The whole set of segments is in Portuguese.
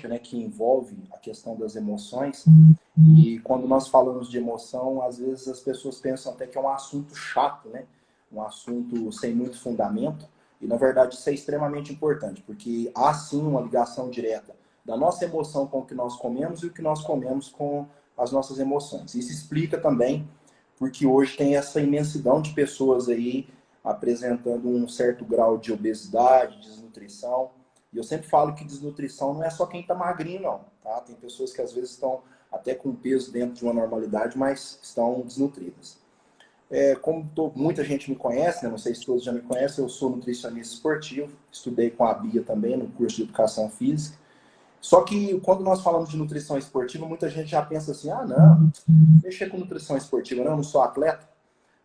psicológica, né, que envolve a questão das emoções. E quando nós falamos de emoção, às vezes as pessoas pensam até que é um assunto chato, né? Um assunto sem muito fundamento. E, na verdade, isso é extremamente importante, porque há, sim, uma ligação direta da nossa emoção com o que nós comemos e o que nós comemos com as nossas emoções. Isso explica também porque hoje tem essa imensidão de pessoas aí apresentando um certo grau de obesidade, desnutrição. E eu sempre falo que desnutrição não é só quem está magrinho, não. Tá? Tem pessoas que às vezes estão até com peso dentro de uma normalidade, mas estão desnutridas. Como muita gente me conhece, né? Não sei se todos já me conhecem, eu sou nutricionista esportivo, estudei com a Bia também no curso de Educação Física. Só que quando nós falamos de nutrição esportiva, muita gente já pensa assim, ah, não, mexer com nutrição esportiva, não, eu não sou atleta.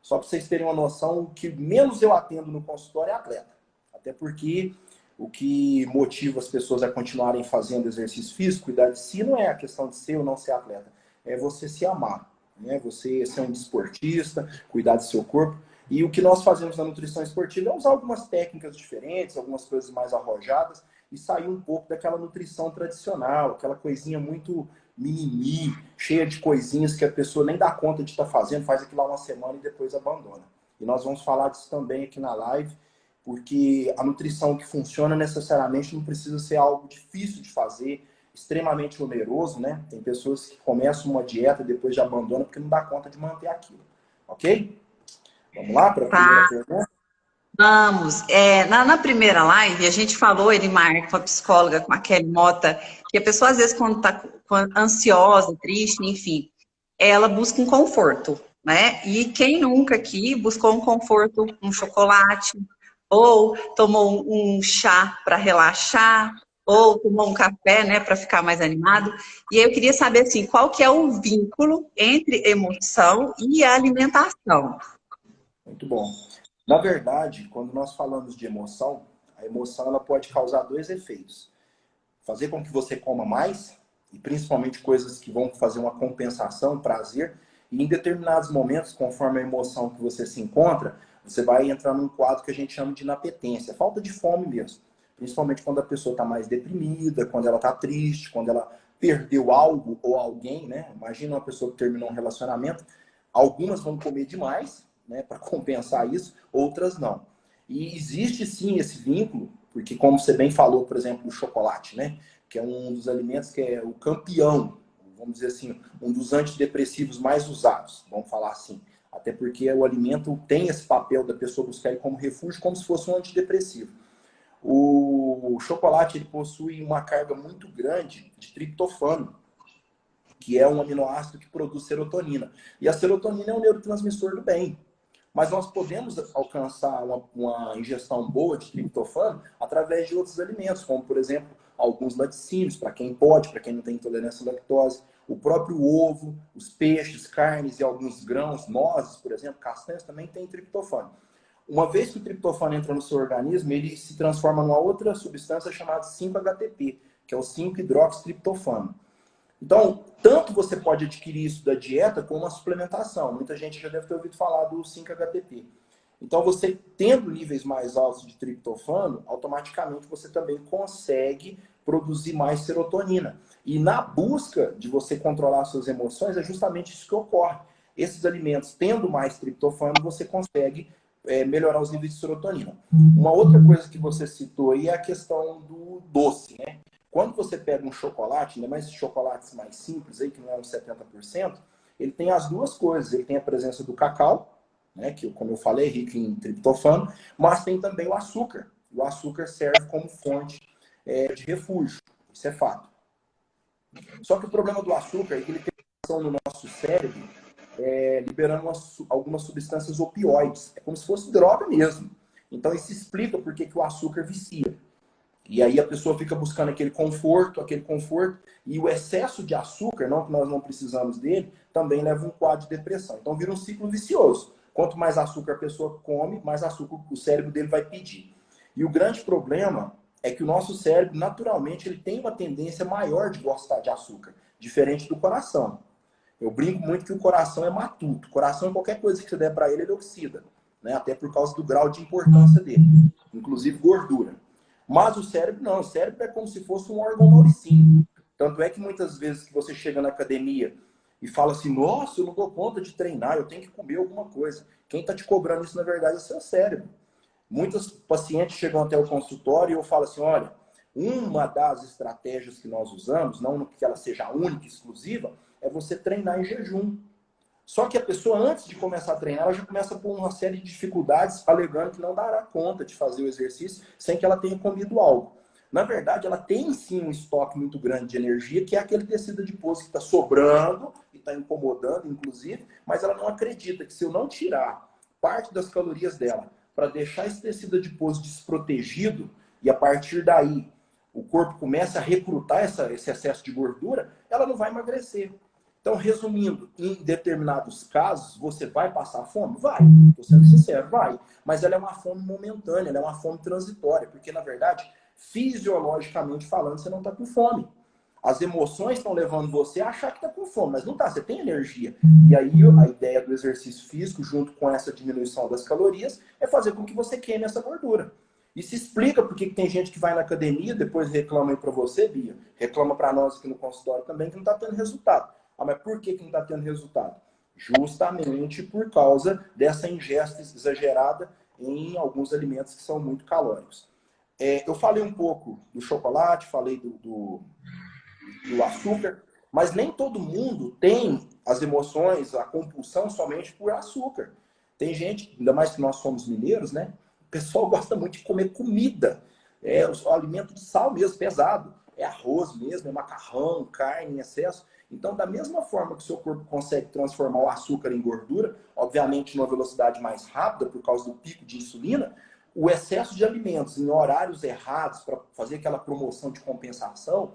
Só para vocês terem uma noção, o que menos eu atendo no consultório é atleta. Até porque o que motiva as pessoas a continuarem fazendo exercício físico, cuidar de si, não é a questão de ser ou não ser atleta. É você se amar, né? Você ser um desportista, cuidar do seu corpo. E o que nós fazemos na nutrição esportiva é usar algumas técnicas diferentes, algumas coisas mais arrojadas, e sair um pouco daquela nutrição tradicional, aquela coisinha muito mimimi, cheia de coisinhas que a pessoa nem dá conta de estar fazendo, faz aquilo lá uma semana e depois abandona. E nós vamos falar disso também aqui na live, porque a nutrição que funciona necessariamente não precisa ser algo difícil de fazer, extremamente oneroso, né? Tem pessoas que começam uma dieta e depois já abandonam porque não dá conta de manter aquilo. Ok? Vamos lá para a primeira pergunta? Vamos. Na primeira live, a gente falou, Elimar, com a psicóloga, com a Kelly Mota, que a pessoa, às vezes, quando está ansiosa, triste, enfim, ela busca um conforto, né? E quem nunca aqui buscou um conforto, um chocolate, ou tomou um chá para relaxar, ou tomou um café, né, para ficar mais animado. E aí eu queria saber, assim, qual que é o vínculo entre emoção e alimentação? Muito bom. Na verdade, quando nós falamos de emoção, a emoção ela pode causar dois efeitos. Fazer com que você coma mais, e principalmente coisas que vão fazer uma compensação, prazer, e em determinados momentos, conforme a emoção que você se encontra, você vai entrar num quadro que a gente chama de inapetência, falta de fome mesmo. Principalmente quando a pessoa está mais deprimida, quando ela está triste, quando ela perdeu algo ou alguém, né? Imagina uma pessoa que terminou um relacionamento, algumas vão comer demais, né, para compensar isso, outras não. E existe sim esse vínculo, porque como você bem falou, por exemplo, o chocolate, né, que é um dos alimentos que é o campeão, vamos dizer assim, um dos antidepressivos mais usados, vamos falar assim. Até porque o alimento tem esse papel da pessoa buscar ele como refúgio, como se fosse um antidepressivo. O chocolate ele possui uma carga muito grande de triptofano, que é um aminoácido que produz serotonina. E a serotonina é um neurotransmissor do bem. Mas nós podemos alcançar uma ingestão boa de triptofano através de outros alimentos, como, por exemplo, alguns laticínios, para quem pode, para quem não tem intolerância à lactose, o próprio ovo, os peixes, carnes e alguns grãos, nozes, por exemplo, castanhas, também tem triptofano. Uma vez que o triptofano entra no seu organismo, ele se transforma numa outra substância chamada 5-HTP, que é o 5-hidroxitriptofano. Então, tanto você pode adquirir isso da dieta como a suplementação. Muita gente já deve ter ouvido falar do 5-HTP. Então, você tendo níveis mais altos de triptofano, automaticamente você também consegue produzir mais serotonina. E na busca de você controlar suas emoções, é justamente isso que ocorre. Esses alimentos, tendo mais triptofano, você consegue melhorar os níveis de serotonina. Uma outra coisa que você citou aí é a questão do doce, né? Quando você pega um chocolate, ainda mais esses chocolates mais simples, aí, que não é uns 70%, ele tem as duas coisas. Ele tem a presença do cacau, né, que, como eu falei, é rico em triptofano, mas tem também o açúcar. O açúcar serve como fonte de refúgio. Isso é fato. Só que o problema do açúcar é que ele tem ação no nosso cérebro, liberando algumas substâncias opioides. É como se fosse droga mesmo. Então, isso explica por que o açúcar vicia. E aí a pessoa fica buscando aquele conforto, e o excesso de açúcar, não que nós não precisamos dele, também leva a um quadro de depressão. Então vira um ciclo vicioso. Quanto mais açúcar a pessoa come, mais açúcar o cérebro dele vai pedir. E o grande problema é que o nosso cérebro, naturalmente, ele tem uma tendência maior de gostar de açúcar, diferente do coração. Eu brinco muito que o coração é matuto. O coração, qualquer coisa que você der para ele, ele oxida, né? Até por causa do grau de importância dele, inclusive gordura. Mas o cérebro não, o cérebro é como se fosse um órgão mauricinho. Tanto é que muitas vezes que você chega na academia e fala assim, nossa, eu não dou conta de treinar, eu tenho que comer alguma coisa. Quem está te cobrando isso, na verdade, é o seu cérebro. Muitos pacientes chegam até o consultório e eu falo assim, olha, uma das estratégias que nós usamos, não que ela seja única e exclusiva, é você treinar em jejum. Só que a pessoa, antes de começar a treinar, ela já começa por uma série de dificuldades, alegando que não dará conta de fazer o exercício sem que ela tenha comido algo. Na verdade, ela tem sim um estoque muito grande de energia, que é aquele tecido adiposo que está sobrando e está incomodando, inclusive, mas ela não acredita que se eu não tirar parte das calorias dela para deixar esse tecido adiposo desprotegido e a partir daí o corpo começa a recrutar esse excesso de gordura, ela não vai emagrecer. Então, resumindo, em determinados casos, você vai passar fome? Vai. Estou sendo sincero, vai. Mas ela é uma fome momentânea, ela é uma fome transitória, porque, na verdade, fisiologicamente falando, você não está com fome. As emoções estão levando você a achar que está com fome, mas não está, você tem energia. E aí, a ideia do exercício físico, junto com essa diminuição das calorias, é fazer com que você queime essa gordura. E se explica porque tem gente que vai na academia, depois reclama aí para você, Bia, reclama para nós aqui no consultório também, que não está tendo resultado. Ah, mas por que não está tendo resultado? Justamente por causa dessa ingesta exagerada em alguns alimentos que são muito calóricos. Eu falei um pouco do chocolate, falei do açúcar, mas nem todo mundo tem as emoções, a compulsão somente por açúcar. Tem gente, ainda mais que nós somos mineiros, né? O pessoal gosta muito de comer comida. O alimento de sal mesmo, pesado. É arroz mesmo, é macarrão, carne em excesso. Então, da mesma forma que o seu corpo consegue transformar o açúcar em gordura, obviamente numa velocidade mais rápida, por causa do pico de insulina, o excesso de alimentos em horários errados, para fazer aquela promoção de compensação,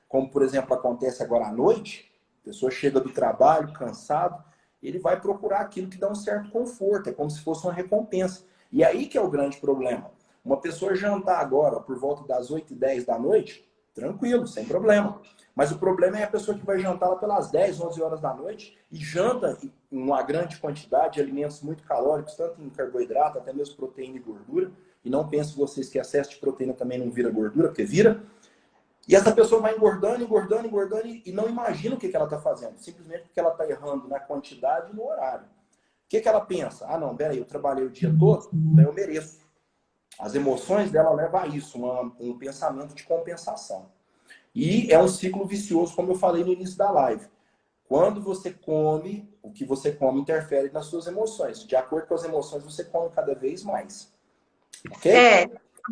como, por exemplo, acontece agora à noite, a pessoa chega do trabalho cansado, ele vai procurar aquilo que dá um certo conforto, é como se fosse uma recompensa. E aí que é o grande problema. Uma pessoa jantar agora, por volta das 8h10 da noite, tranquilo, sem problema. Mas o problema é a pessoa que vai jantar lá pelas 10, 11 horas da noite e janta em uma grande quantidade de alimentos muito calóricos, tanto em carboidrato, até mesmo proteína e gordura. E não pensem vocês que excesso de proteína também não vira gordura, porque vira. E essa pessoa vai engordando, engordando, engordando e não imagina o que ela está fazendo. Simplesmente porque ela está errando na quantidade e no horário. O que ela pensa? Ah, não, peraí, eu trabalhei o dia todo, então eu mereço. As emoções dela levam a isso, um pensamento de compensação. E é um ciclo vicioso, como eu falei no início da live. Quando você come, o que você come interfere nas suas emoções. De acordo com as emoções, você come cada vez mais. Ok?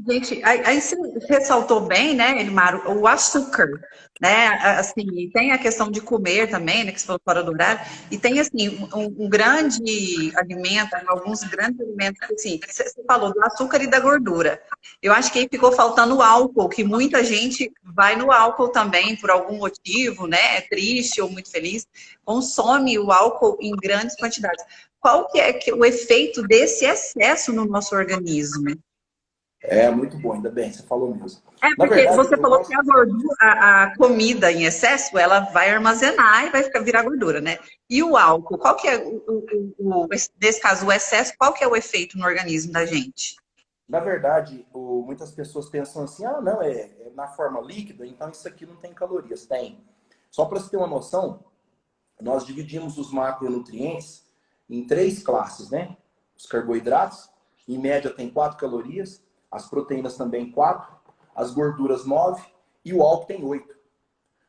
Gente, aí você ressaltou bem, né, Elimar, o açúcar, né, assim, tem a questão de comer também, né, que você falou fora do horário, e tem, assim, um grande alimento, alguns grandes alimentos, assim, você falou do açúcar e da gordura. Eu acho que aí ficou faltando o álcool, que muita gente vai no álcool também, por algum motivo, né, é triste ou muito feliz, consome o álcool em grandes quantidades. Qual que é o efeito desse excesso no nosso organismo? Muito bom, ainda bem, você falou mesmo. Na Porque verdade, você falou que a gordura, a comida em excesso, ela vai armazenar e vai virar gordura, né? E o álcool, qual que é, nesse caso, o excesso, qual que é o efeito no organismo da gente? Na verdade, muitas pessoas pensam assim, ah, não, é na forma líquida, então isso aqui não tem calorias. Tem. Só para você ter uma noção, nós dividimos os macronutrientes em 3 classes, né? Os carboidratos, em média, tem 4 calorias, as proteínas também 4, as gorduras 9 e o álcool tem 8.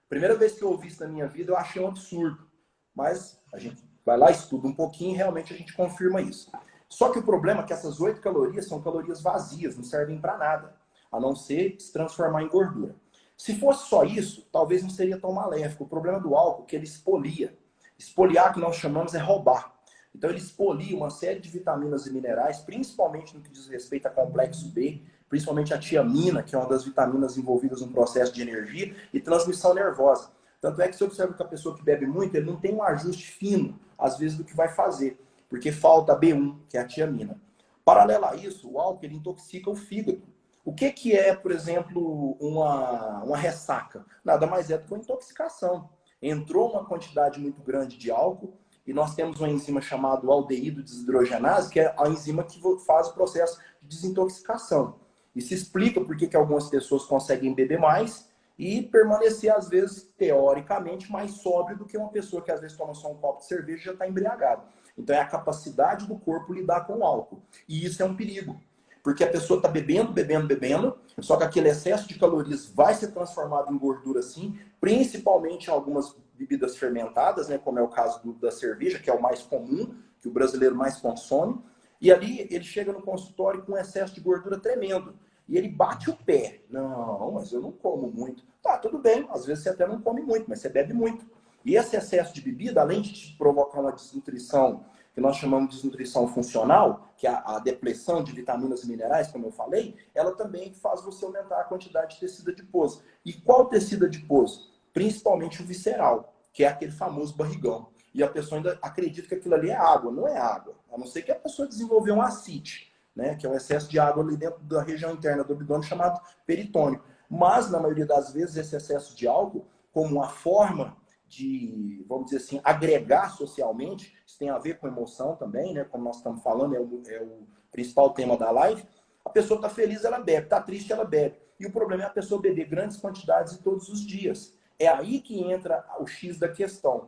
Primeira vez que eu ouvi isso na minha vida, eu achei um absurdo. Mas a gente vai lá, estuda um pouquinho e realmente a gente confirma isso. Só que o problema é que essas 8 calorias são calorias vazias, não servem para nada, a não ser se transformar em gordura. Se fosse só isso, talvez não seria tão maléfico. O problema do álcool é que ele expolia. Expoliar, que nós chamamos, é roubar. Então ele expolia uma série de vitaminas e minerais, principalmente no que diz respeito a complexo B, principalmente a tiamina, que é uma das vitaminas envolvidas no processo de energia e transmissão nervosa. Tanto é que você observa que a pessoa que bebe muito, ele não tem um ajuste fino, às vezes, do que vai fazer, porque falta B1, que é a tiamina. Paralelo a isso, o álcool ele intoxica o fígado. O que é, por exemplo, uma ressaca? Nada mais é do que uma intoxicação. Entrou uma quantidade muito grande de álcool, e nós temos uma enzima chamada aldeído desidrogenase, que é a enzima que faz o processo de desintoxicação. E se explica por que algumas pessoas conseguem beber mais e permanecer, às vezes, teoricamente, mais sóbrio do que uma pessoa que às vezes toma só um copo de cerveja e já está embriagado. Então é a capacidade do corpo lidar com o álcool. E isso é um perigo. Porque a pessoa está bebendo, bebendo, bebendo, só que aquele excesso de calorias vai ser transformado em gordura sim, principalmente em algumas bebidas fermentadas, né, como é o caso da cerveja, que é o mais comum, que o brasileiro mais consome. E ali ele chega no consultório com um excesso de gordura tremendo. E ele bate o pé. Não, mas eu não como muito. Tá, tudo bem, às vezes você até não come muito, mas você bebe muito. E esse excesso de bebida, além de te provocar uma desnutrição, que nós chamamos de desnutrição funcional, que é a depressão de vitaminas e minerais, como eu falei, ela também faz você aumentar a quantidade de tecido adiposo. E qual tecido adiposo? Principalmente o visceral, que é aquele famoso barrigão. E a pessoa ainda acredita que aquilo ali é água. Não é água. A não ser que a pessoa desenvolveu um ascite, né, que é um excesso de água ali dentro da região interna do abdômen chamado peritônio. Mas, na maioria das vezes, esse excesso de álcool, como uma forma de, vamos dizer assim, agregar socialmente, isso tem a ver com emoção também, né, como nós estamos falando, é o principal tema da live, a pessoa está feliz, ela bebe, está triste, ela bebe. E o problema é a pessoa beber grandes quantidades todos os dias. É aí que entra o X da questão.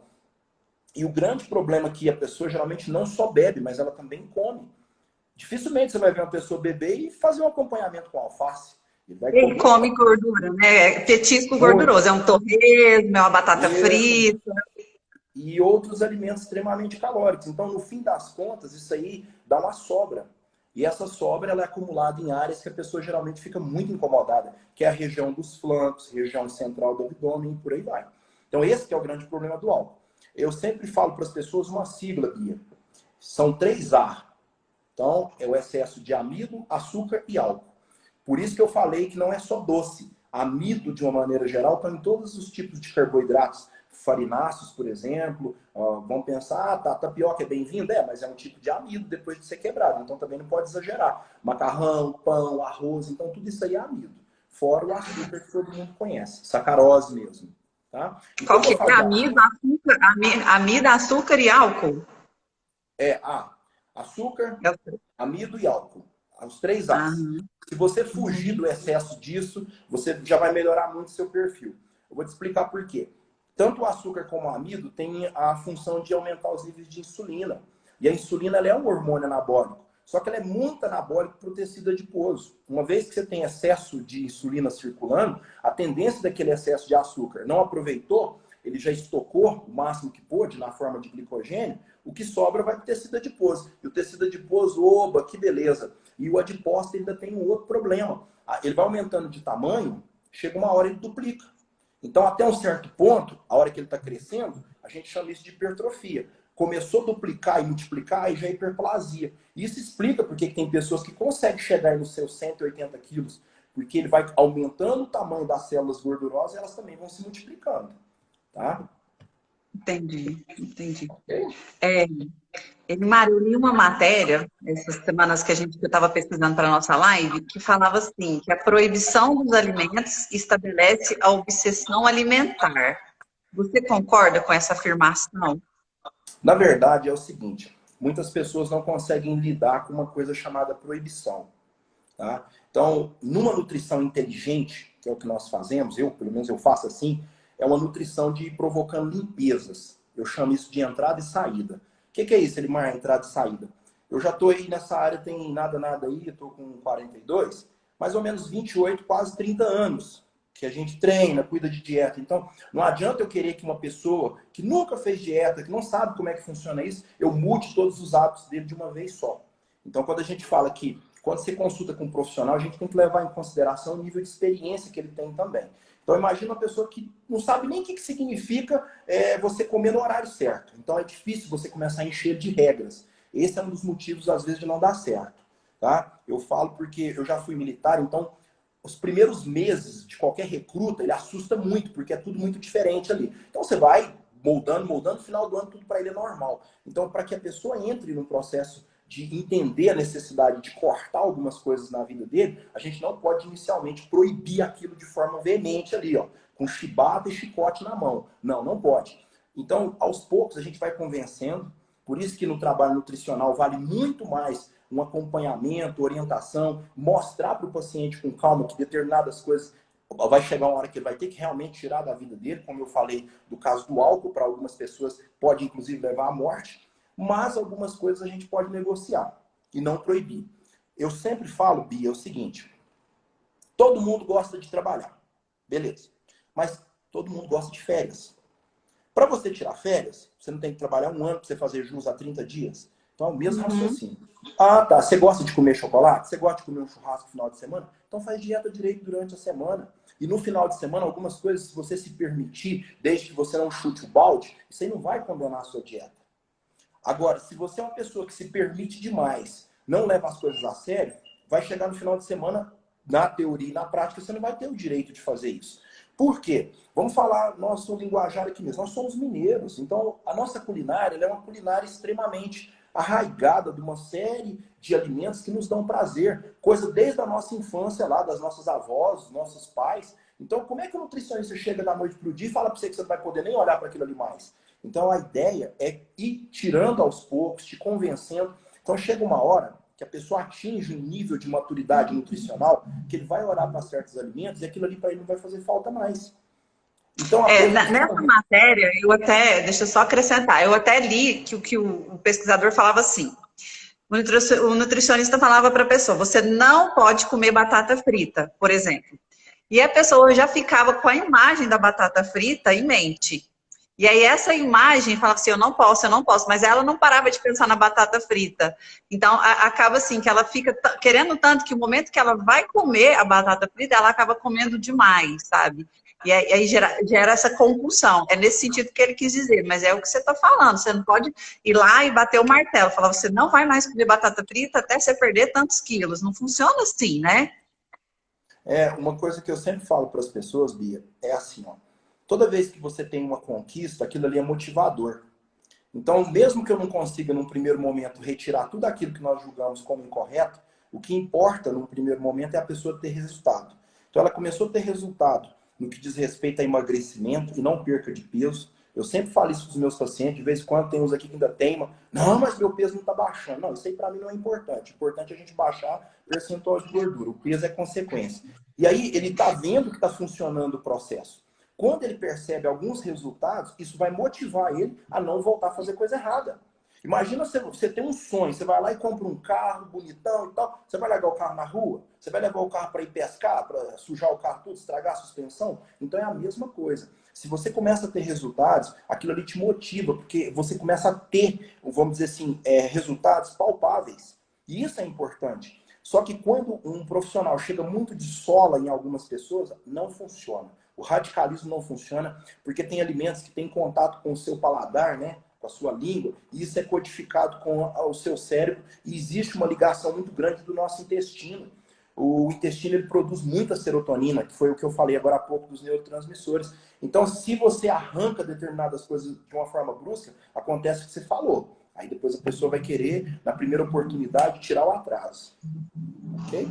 E o grande problema é que a pessoa geralmente não só bebe, mas ela também come. Dificilmente você vai ver uma pessoa beber e fazer um acompanhamento com alface. Ele vai Ele comer come gordura, né? Petisco muito. gorduroso. É um torresmo, é uma batata Isso. frita. E outros alimentos extremamente calóricos. Então, no fim das contas, isso aí dá uma sobra. E essa sobra ela é acumulada em áreas que a pessoa geralmente fica muito incomodada, que é a região dos flancos, região central do abdômen e por aí vai. Então, esse que é o grande problema do álcool. Eu sempre falo para as pessoas uma sigla, Bia. São 3A. Então, é o excesso de amido, açúcar e álcool. Por isso que eu falei que não é só doce. Amido, de uma maneira geral, está em todos os tipos de carboidratos. Farináceos, por exemplo. Vão pensar, tá, tapioca é bem-vinda? É, mas é um tipo de amido depois de ser quebrado. Então também não pode exagerar. Macarrão, pão, arroz, então tudo isso aí é amido. Fora o açúcar que todo mundo conhece. Sacarose mesmo. Tá? E Qual quando eu que é? falo de Amido, açúcar, açúcar, amido, açúcar e álcool. é açúcar, É o- amido e álcool. Os 3 Ah, As. Se você fugir do excesso disso, você já vai melhorar muito seu perfil. Eu vou te explicar por quê. Tanto o açúcar como o amido têm a função de aumentar os níveis de insulina. E a insulina ela é um hormônio anabólico. Só que ela é muito anabólica para o tecido adiposo. Uma vez que você tem excesso de insulina circulando, a tendência daquele excesso de açúcar não aproveitou, ele já estocou o máximo que pôde na forma de glicogênio, o que sobra vai para o tecido adiposo. E o tecido adiposo, oba, que beleza. E o adipócito ainda tem um outro problema. Ele vai aumentando de tamanho, chega uma hora ele duplica. Então, até um certo ponto, a hora que ele está crescendo, a gente chama isso de hipertrofia. Começou a duplicar e multiplicar, aí já é hiperplasia. Isso explica porque tem pessoas que conseguem chegar nos seus 180 quilos, porque ele vai aumentando o tamanho das células gordurosas e elas também vão se multiplicando. Tá? entendi, entendi. Ok? É, Elimar, eu li uma matéria, essas semanas que eu estava pesquisando para a nossa live, que falava assim, que a proibição dos alimentos estabelece a obsessão alimentar. Você concorda com essa afirmação? Na verdade, é o seguinte: muitas pessoas não conseguem lidar com uma coisa chamada proibição. Tá? Então, numa nutrição inteligente, que é o que nós fazemos, pelo menos eu faço assim, é uma nutrição de ir provocando limpezas. Eu chamo isso de entrada e saída. O que é isso, Elimar, entrada e saída? Eu já estou aí nessa área, tem nada aí, estou com 42, mais ou menos 28, quase 30 anos, que a gente treina, cuida de dieta. Então, não adianta eu querer que uma pessoa que nunca fez dieta, que não sabe como é que funciona isso, eu mude todos os hábitos dele de uma vez só. Então, quando a gente fala que quando você consulta com um profissional, a gente tem que levar em consideração o nível de experiência que ele tem também. Então, imagina uma pessoa que não sabe nem o que significa você comer no horário certo. Então, é difícil você começar a encher de regras. Esse é um dos motivos, às vezes, de não dar certo. Tá? Eu falo porque eu já fui militar, então os primeiros meses de qualquer recruta, ele assusta muito, porque é tudo muito diferente ali. Então, você vai moldando, no final do ano tudo para ele é normal. Então, para que a pessoa entre no processo de entender a necessidade de cortar algumas coisas na vida dele, a gente não pode inicialmente proibir aquilo de forma veemente ali, ó, com chibata e chicote na mão. Não, não pode. Então, aos poucos, a gente vai convencendo. Por isso que no trabalho nutricional vale muito mais um acompanhamento, orientação, mostrar para o paciente com calma que determinadas coisas vai chegar uma hora que ele vai ter que realmente tirar da vida dele, como eu falei do caso do álcool, para algumas pessoas pode inclusive levar à morte, mas algumas coisas a gente pode negociar e não proibir. Eu sempre falo, Bia, é o seguinte, todo mundo gosta de trabalhar, beleza, mas todo mundo gosta de férias. Para você tirar férias, você não tem que trabalhar um ano para você fazer jus a 30 dias. Então é o mesmo raciocínio. Ah, tá. Você gosta de comer chocolate? Você gosta de comer um churrasco no final de semana? Então faz dieta direito durante a semana. E no final de semana, algumas coisas, se você se permitir, desde que você não chute o balde, isso aí não vai condenar a sua dieta. Agora, se você é uma pessoa que se permite demais, não leva as coisas a sério, vai chegar no final de semana, na teoria e na prática, você não vai ter o direito de fazer isso. Por quê? Vamos falar nosso linguajar aqui mesmo. Nós somos mineiros, então a nossa culinária ela é uma culinária extremamente arraigada de uma série de alimentos que nos dão prazer, coisa desde a nossa infância lá, das nossas avós, dos nossos pais. Então, como é que o nutricionista chega da noite para o dia e fala para você que você não vai poder nem olhar para aquilo ali mais? Então, a ideia é ir tirando aos poucos, te convencendo. Então, chega uma hora que a pessoa atinge um nível de maturidade nutricional que ele vai olhar para certos alimentos e aquilo ali para ele não vai fazer falta mais. Então, a coisa Nessa matéria, deixa eu só acrescentar, eu até li que o pesquisador falava assim, o nutricionista falava para a pessoa, você não pode comer batata frita, por exemplo. E a pessoa já ficava com a imagem da batata frita em mente. E aí essa imagem falava assim, eu não posso, mas ela não parava de pensar na batata frita. Então acaba assim, que ela fica querendo tanto que o momento que ela vai comer a batata frita, ela acaba comendo demais, sabe? E aí gera essa compulsão. É nesse sentido que ele quis dizer, mas é o que você está falando. Você não pode ir lá e bater o martelo, falar, você não vai mais comer batata frita até você perder tantos quilos. Não funciona assim, né? Uma coisa que eu sempre falo para as pessoas, Bia, é assim, ó. Toda vez que você tem uma conquista, aquilo ali é motivador. Então, mesmo que eu não consiga, num primeiro momento, retirar tudo aquilo que nós julgamos como incorreto, o que importa, num primeiro momento, é a pessoa ter resultado. Então, ela começou a ter resultado no que diz respeito a emagrecimento e não perca de peso. Eu sempre falo isso para os meus pacientes, de vez em quando tem uns aqui que ainda teima. Não, mas meu peso não está baixando. Não, isso aí para mim não é importante. O importante é a gente baixar percentual de gordura. O peso é consequência. E aí ele está vendo que está funcionando o processo. Quando ele percebe alguns resultados, isso vai motivar ele a não voltar a fazer coisa errada. Imagina você tem um sonho, você vai lá e compra um carro bonitão e tal, você vai largar o carro na rua? Você vai levar o carro para ir pescar, para sujar o carro tudo, estragar a suspensão? Então é a mesma coisa. Se você começa a ter resultados, aquilo ali te motiva, porque você começa a ter, vamos dizer assim, resultados palpáveis. E isso é importante. Só que quando um profissional chega muito de sola em algumas pessoas, não funciona. O radicalismo não funciona porque tem alimentos que têm contato com o seu paladar, né? Com a sua língua, e isso é codificado com o seu cérebro, e existe uma ligação muito grande do nosso intestino. O intestino ele produz muita serotonina, que foi o que eu falei agora há pouco dos neurotransmissores. Então, se você arranca determinadas coisas de uma forma brusca, acontece o que você falou. Aí depois a pessoa vai querer, na primeira oportunidade, tirar o atraso. Ok?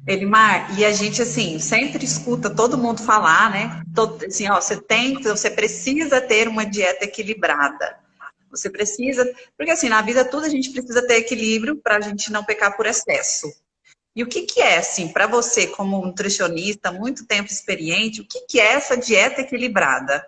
Elimar, e a gente, assim, sempre escuta todo mundo falar, né? Assim, ó, você precisa ter uma dieta equilibrada. Você precisa, porque assim, na vida toda a gente precisa ter equilíbrio para a gente não pecar por excesso. E o que é, assim, para você como nutricionista, muito tempo experiente, o que é essa dieta equilibrada?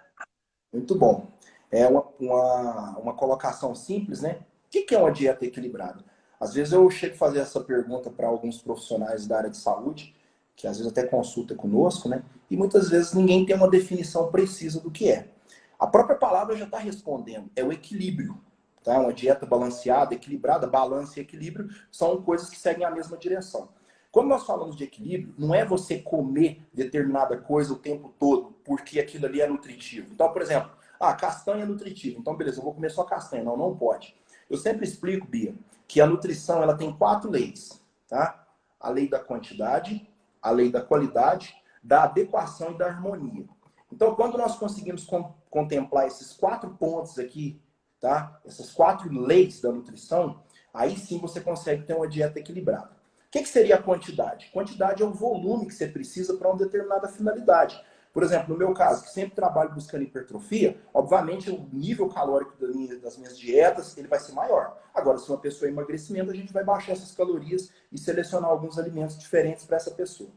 Muito bom. É uma colocação simples, né? O que é uma dieta equilibrada? Às vezes eu chego a fazer essa pergunta para alguns profissionais da área de saúde, que às vezes até consulta conosco, né? E muitas vezes ninguém tem uma definição precisa do que é. A própria palavra já está respondendo, é o equilíbrio. Tá? Uma dieta balanceada, equilibrada, balanço e equilíbrio são coisas que seguem a mesma direção. Quando nós falamos de equilíbrio, não é você comer determinada coisa o tempo todo, porque aquilo ali é nutritivo. Então, por exemplo, castanha é nutritiva. Então, beleza, eu vou comer só castanha. Não, não pode. Eu sempre explico, Bia, que a nutrição ela tem 4 leis. Tá? A lei da quantidade, a lei da qualidade, da adequação e da harmonia. Então, quando nós conseguimos contemplar esses 4 pontos aqui, tá? Essas 4 leis da nutrição, aí sim você consegue ter uma dieta equilibrada. O que seria a quantidade? Quantidade é o volume que você precisa para uma determinada finalidade. Por exemplo, no meu caso, que sempre trabalho buscando hipertrofia, obviamente o nível calórico das minhas dietas ele vai ser maior. Agora, se uma pessoa é emagrecimento, a gente vai baixar essas calorias e selecionar alguns alimentos diferentes para essa pessoa.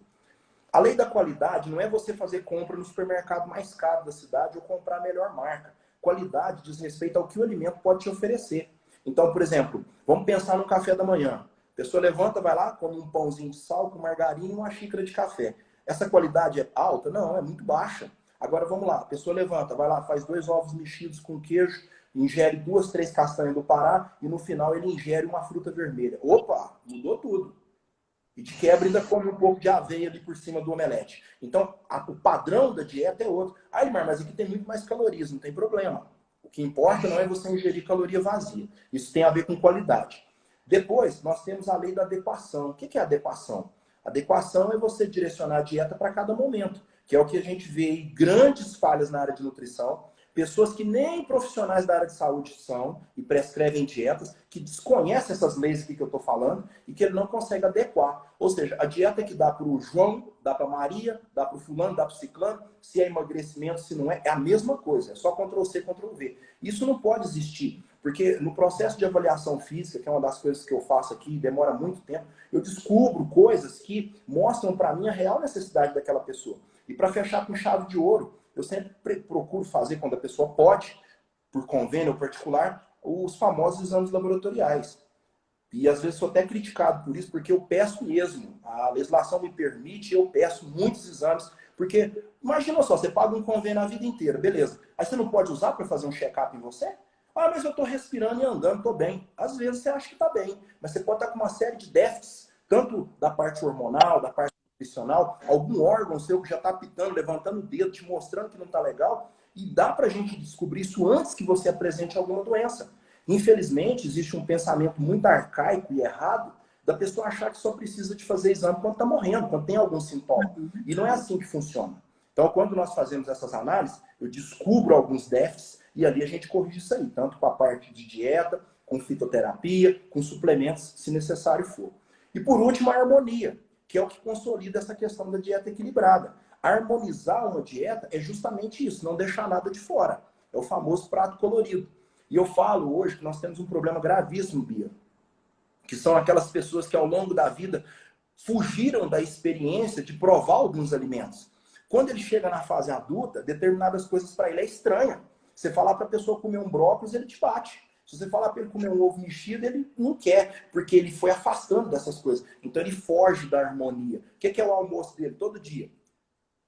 A lei da qualidade não é você fazer compra no supermercado mais caro da cidade ou comprar a melhor marca. Qualidade diz respeito ao que o alimento pode te oferecer. Então, por exemplo, vamos pensar no café da manhã. A pessoa levanta, vai lá, come um pãozinho de sal com margarina e uma xícara de café. Essa qualidade é alta? Não, é muito baixa. Agora vamos lá, a pessoa levanta, vai lá, faz 2 ovos mexidos com queijo, ingere 2, 3 castanhas do Pará e no final ele ingere uma fruta vermelha. Opa, mudou tudo. E de quebra ainda come um pouco de aveia ali por cima do omelete. Então, o padrão da dieta é outro. Ah, Ilmar, mas aqui tem muito mais calorias, não tem problema. O que importa não é você ingerir caloria vazia. Isso tem a ver com qualidade. Depois, nós temos a lei da adequação. O que é adequação? Adequação é você direcionar a dieta para cada momento, que é o que a gente vê em grandes falhas na área de nutrição. Pessoas que nem profissionais da área de saúde são e prescrevem dietas, que desconhecem essas leis aqui que eu estou falando e que ele não consegue adequar. Ou seja, a dieta que dá para o João, dá para a Maria, dá para o fulano, dá para o ciclano, se é emagrecimento, se não é, é a mesma coisa. É só Ctrl+C, Ctrl+V. Isso não pode existir, porque no processo de avaliação física, que é uma das coisas que eu faço aqui, demora muito tempo, eu descubro coisas que mostram para mim a real necessidade daquela pessoa. E para fechar com chave de ouro, eu sempre procuro fazer, quando a pessoa pode, por convênio ou particular, os famosos exames laboratoriais. E às vezes sou até criticado por isso, porque eu peço mesmo. A legislação me permite, eu peço muitos exames. Porque, imagina só, você paga um convênio a vida inteira, beleza. Aí você não pode usar para fazer um check-up em você? Ah, mas eu estou respirando e andando, estou bem. Às vezes você acha que está bem, mas você pode estar com uma série de déficits, tanto da parte hormonal, da parte nutricional, algum órgão seu que já está apitando, levantando o dedo, te mostrando que não está legal, e dá para a gente descobrir isso antes que você apresente alguma doença. Infelizmente, existe um pensamento muito arcaico e errado da pessoa achar que só precisa de fazer exame quando está morrendo, quando tem algum sintoma. E não é assim que funciona. Então, quando nós fazemos essas análises, eu descubro alguns déficits e ali a gente corrige isso aí, tanto com a parte de dieta, com fitoterapia, com suplementos, se necessário for. E por último, a harmonia, que é o que consolida essa questão da dieta equilibrada. Harmonizar uma dieta é justamente isso, não deixar nada de fora. É o famoso prato colorido. E eu falo hoje que nós temos um problema gravíssimo, Bia, que são aquelas pessoas que ao longo da vida fugiram da experiência de provar alguns alimentos. Quando ele chega na fase adulta, determinadas coisas para ele é estranha. Você falar para a pessoa comer um brócolis, ele te bate. Se você falar para ele comer um ovo mexido, ele não quer, porque ele foi afastando dessas coisas. Então ele foge da harmonia. O que é o almoço dele todo dia?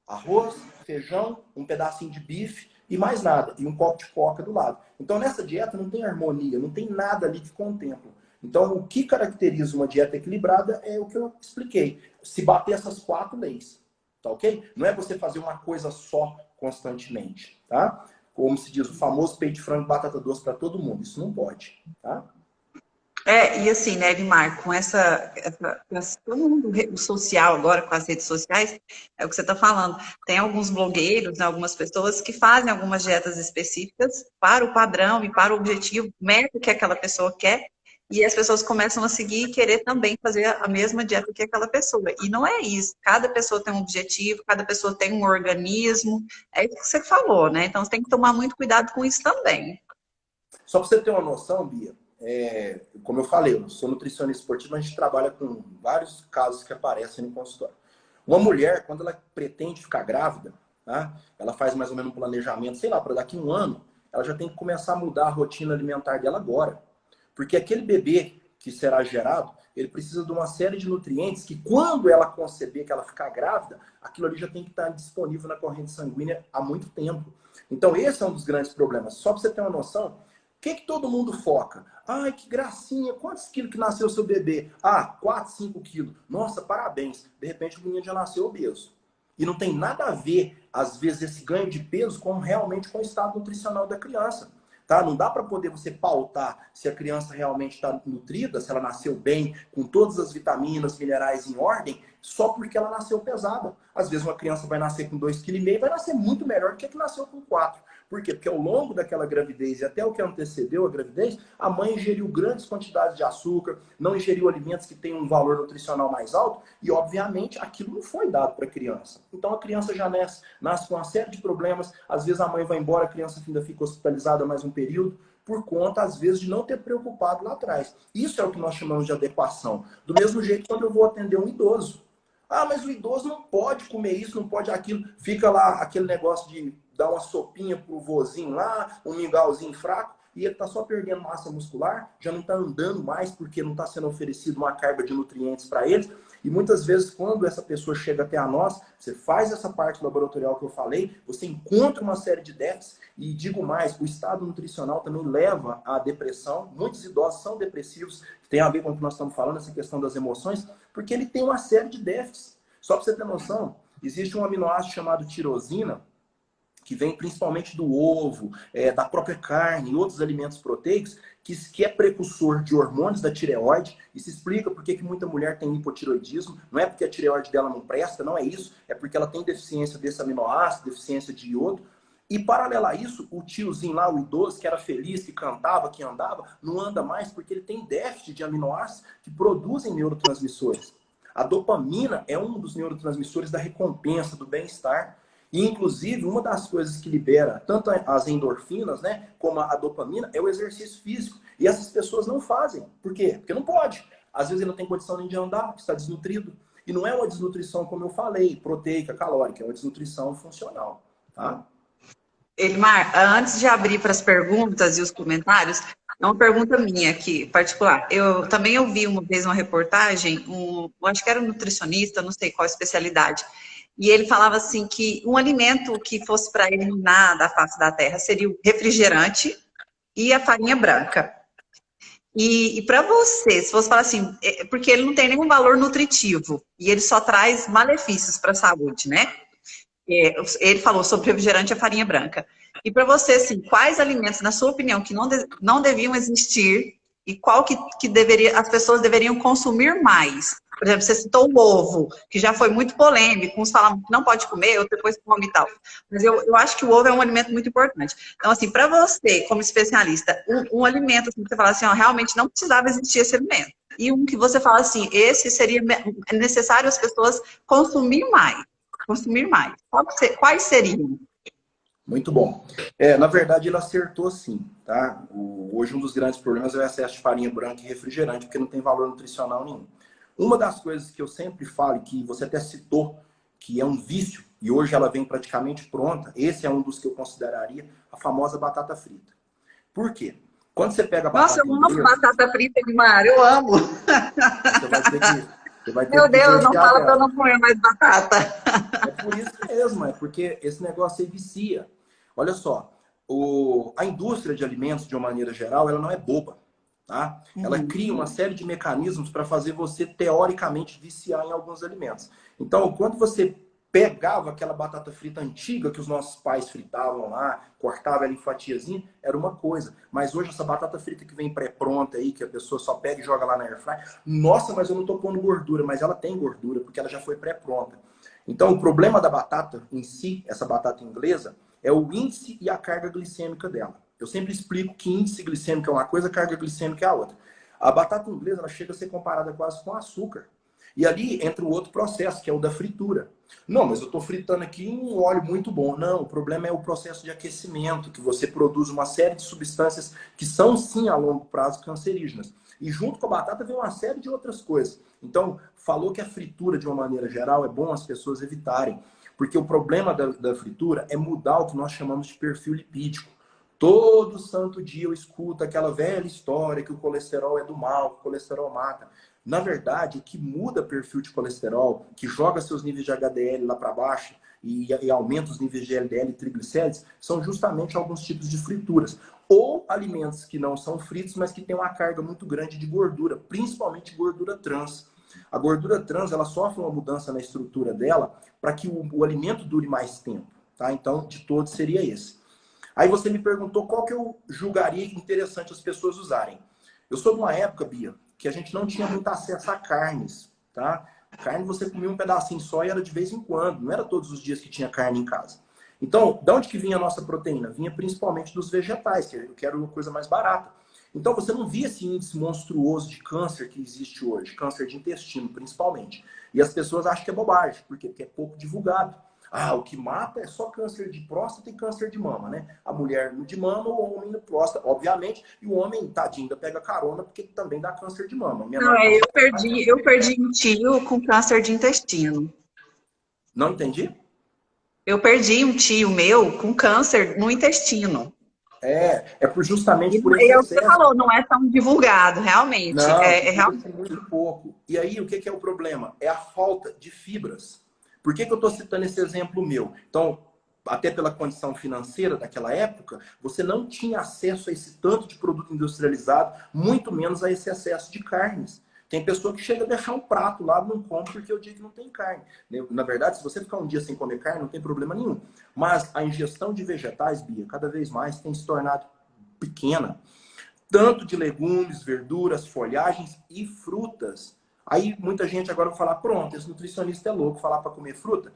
Arroz, feijão, um pedacinho de bife e mais nada. E um copo de coca do lado. Então nessa dieta não tem harmonia, não tem nada ali que contempla. Então o que caracteriza uma dieta equilibrada é o que eu expliquei. Se bater essas 4 leis. Tá ok? Não é você fazer uma coisa só constantemente. Tá? Como se diz, o famoso peito de frango e batata doce para todo mundo. Isso não pode. Tá? E assim, né, Edmar, com todo mundo o social agora, com as redes sociais, é o que você está falando. Tem alguns blogueiros, né, algumas pessoas que fazem algumas dietas específicas para o padrão e para o objetivo, meta que aquela pessoa quer, e as pessoas começam a seguir e querer também fazer a mesma dieta que aquela pessoa. E não é isso. Cada pessoa tem um objetivo, cada pessoa tem um organismo. É isso que você falou, né? Então você tem que tomar muito cuidado com isso também. Só para você ter uma noção, Bia, como eu falei, eu sou nutricionista esportivo, a gente trabalha com vários casos que aparecem no consultório. Uma mulher, quando ela pretende ficar grávida, tá? Ela faz mais ou menos um planejamento, sei lá, para daqui a 1 ano, ela já tem que começar a mudar a rotina alimentar dela agora. Porque aquele bebê que será gerado, ele precisa de uma série de nutrientes que quando ela conceber, que ela ficar grávida, aquilo ali já tem que estar disponível na corrente sanguínea há muito tempo. Então esse é um dos grandes problemas. Só para você ter uma noção, o que todo mundo foca? Ai, que gracinha, quantos quilos que nasceu o seu bebê? 4, 5 quilos. Nossa, parabéns. De repente o menino já nasceu obeso. E não tem nada a ver, às vezes, esse ganho de peso realmente com o estado nutricional da criança. Tá? Não dá para poder você pautar se a criança realmente está nutrida, se ela nasceu bem, com todas as vitaminas, minerais em ordem, só porque ela nasceu pesada. Às vezes uma criança vai nascer com 2,5 kg, vai nascer muito melhor do que a que nasceu com 4. Por quê? Porque ao longo daquela gravidez e até o que antecedeu a gravidez, a mãe ingeriu grandes quantidades de açúcar, não ingeriu alimentos que têm um valor nutricional mais alto e, obviamente, aquilo não foi dado para a criança. Então a criança já nasce com uma série de problemas, às vezes a mãe vai embora, a criança ainda fica hospitalizada mais um período, por conta, às vezes, de não ter preocupado lá atrás. Isso é o que nós chamamos de adequação. Do mesmo jeito, quando eu vou atender um idoso. Ah, mas o idoso não pode comer isso, não pode aquilo. Fica lá aquele negócio de dar uma sopinha pro vozinho lá, um mingauzinho fraco, e ele está só perdendo massa muscular, já não está andando mais porque não está sendo oferecido uma carga de nutrientes para eles. E muitas vezes, quando essa pessoa chega até a nós, você faz essa parte laboratorial que eu falei, você encontra uma série de déficits, e digo mais, o estado nutricional também leva à depressão. Muitos idosos são depressivos, que tem a ver com o que nós estamos falando, essa questão das emoções, porque ele tem uma série de déficits. Só para você ter noção, existe um aminoácido chamado tirosina, que vem principalmente do ovo, da própria carne e outros alimentos proteicos, que é precursor de hormônios da tireoide. E se explica por que muita mulher tem hipotireoidismo. Não é porque a tireoide dela não presta, não é isso. É porque ela tem deficiência desse aminoácido, deficiência de iodo. E, paralelo a isso, o tiozinho lá, o idoso, que era feliz, que cantava, que andava, não anda mais porque ele tem déficit de aminoácidos que produzem neurotransmissores. A dopamina é um dos neurotransmissores da recompensa, do bem-estar. E, inclusive, uma das coisas que libera tanto as endorfinas, né, como a dopamina, é o exercício físico. E essas pessoas não fazem. Por quê? Porque não pode. Às vezes ele não tem condição nem de andar, está desnutrido. E não é uma desnutrição, como eu falei, proteica, calórica, é uma desnutrição funcional. Tá? Elimar, antes de abrir para as perguntas e os comentários, é uma pergunta minha aqui, particular. Eu também ouvi uma vez uma reportagem, eu acho que era um nutricionista, não sei qual a especialidade, e ele falava assim que um alimento que fosse para eliminar da face da terra seria o refrigerante e a farinha branca. E para você, se você falar assim, porque ele não tem nenhum valor nutritivo e ele só traz malefícios para a saúde, né? Ele falou sobre refrigerante e a farinha branca. E para você, assim, quais alimentos, na sua opinião, que não deviam existir e qual que as pessoas deveriam consumir mais? Por exemplo, você citou o ovo, que já foi muito polêmico, uns falam que não pode comer, outros depois come e tal. Mas eu acho que o ovo é um alimento muito importante. Então, assim, para você, como especialista, um alimento assim, que você fala assim, ó, realmente não precisava existir esse alimento. E um que você fala assim, esse seria necessário as pessoas consumir mais. Consumir mais. Quais seriam? Muito bom. Na verdade, ele acertou sim, tá? Hoje um dos grandes problemas é o excesso de farinha branca e refrigerante, porque não tem valor nutricional nenhum. Uma das coisas que eu sempre falo, que você até citou, que é um vício, e hoje ela vem praticamente pronta, esse é um dos que eu consideraria a famosa batata frita. Por quê? Quando você pega a Nossa, batata eu amo inglesa, batata frita de mar, eu amo. você vai ter Meu que Deus, não divorciar fala para eu dela. não comer mais batata. É por isso mesmo, é porque esse negócio aí vicia. Olha só, a indústria de alimentos, de uma maneira geral, ela não é boba, tá? Ela cria uma série de mecanismos para fazer você, teoricamente, viciar em alguns alimentos. Então, quando você pegava aquela batata frita antiga que os nossos pais fritavam lá, cortava ela em fatiazinha, era uma coisa. Mas hoje essa batata frita que vem pré-pronta aí, que a pessoa só pega e joga lá na airfryer, nossa, mas eu não tô pondo gordura, mas ela tem gordura, porque ela já foi pré-pronta. Então, o problema da batata em si, essa batata inglesa, é o índice e a carga glicêmica dela. Eu sempre explico que índice glicêmico é uma coisa, carga glicêmica é a outra. A batata inglesa ela chega a ser comparada quase com açúcar. E ali entra o outro processo, que é o da fritura. Não, mas eu estou fritando aqui em um óleo muito bom. Não, o problema é o processo de aquecimento, que você produz uma série de substâncias que são, sim, a longo prazo cancerígenas. E junto com a batata vem uma série de outras coisas. Então, falou que a fritura, de uma maneira geral, é bom as pessoas evitarem. Porque o problema da fritura é mudar o que nós chamamos de perfil lipídico. Todo santo dia eu escuto aquela velha história que o colesterol é do mal, que o colesterol mata. Na verdade, o que muda perfil de colesterol, que joga seus níveis de HDL lá para baixo e aumenta os níveis de LDL e triglicérides, são justamente alguns tipos de frituras. Ou alimentos que não são fritos, mas que têm uma carga muito grande de gordura, principalmente gordura trans. A gordura trans ela sofre uma mudança na estrutura dela para que o alimento dure mais tempo. Tá? Então, de todos seria esse. Aí você me perguntou qual que eu julgaria interessante as pessoas usarem. Eu sou de uma época, Bia, que a gente não tinha muito acesso a carnes, tá? Carne você comia um pedacinho só e era de vez em quando, não era todos os dias que tinha carne em casa. Então, de onde que vinha a nossa proteína? Vinha principalmente dos vegetais, que era uma coisa mais barata. Então, você não via esse índice monstruoso de câncer que existe hoje, câncer de intestino, principalmente. E as pessoas acham que é bobagem, por quê? Porque é pouco divulgado. Ah, o que mata é só câncer de próstata e câncer de mama, né? A mulher no de mama, o homem no próstata, obviamente, e o homem, tadinho, ainda pega carona porque também dá câncer de mama, em Não, menor quantidade. eu perdi um tio com câncer de intestino. Não entendi? Eu perdi um tio meu com câncer no intestino. Justamente por E esse é o que você excesso. falou, não é tão divulgado, realmente. Não, É realmente. divulga-se muito pouco. E aí, o que que é o problema? É a falta de fibras. Por que que eu estou citando esse exemplo meu? Então, até pela condição financeira daquela época, você não tinha acesso a esse tanto de produto industrializado, muito menos a esse excesso de carnes. Tem pessoa que chega a deixar um prato lá, não come porque eu digo que não tem carne. Na verdade, se você ficar um dia sem comer carne, não tem problema nenhum. Mas a ingestão de vegetais, Bia, cada vez mais tem se tornado pequena, tanto de legumes, verduras, folhagens e frutas. Aí muita gente agora vai falar, pronto, esse nutricionista é louco, falar para comer fruta.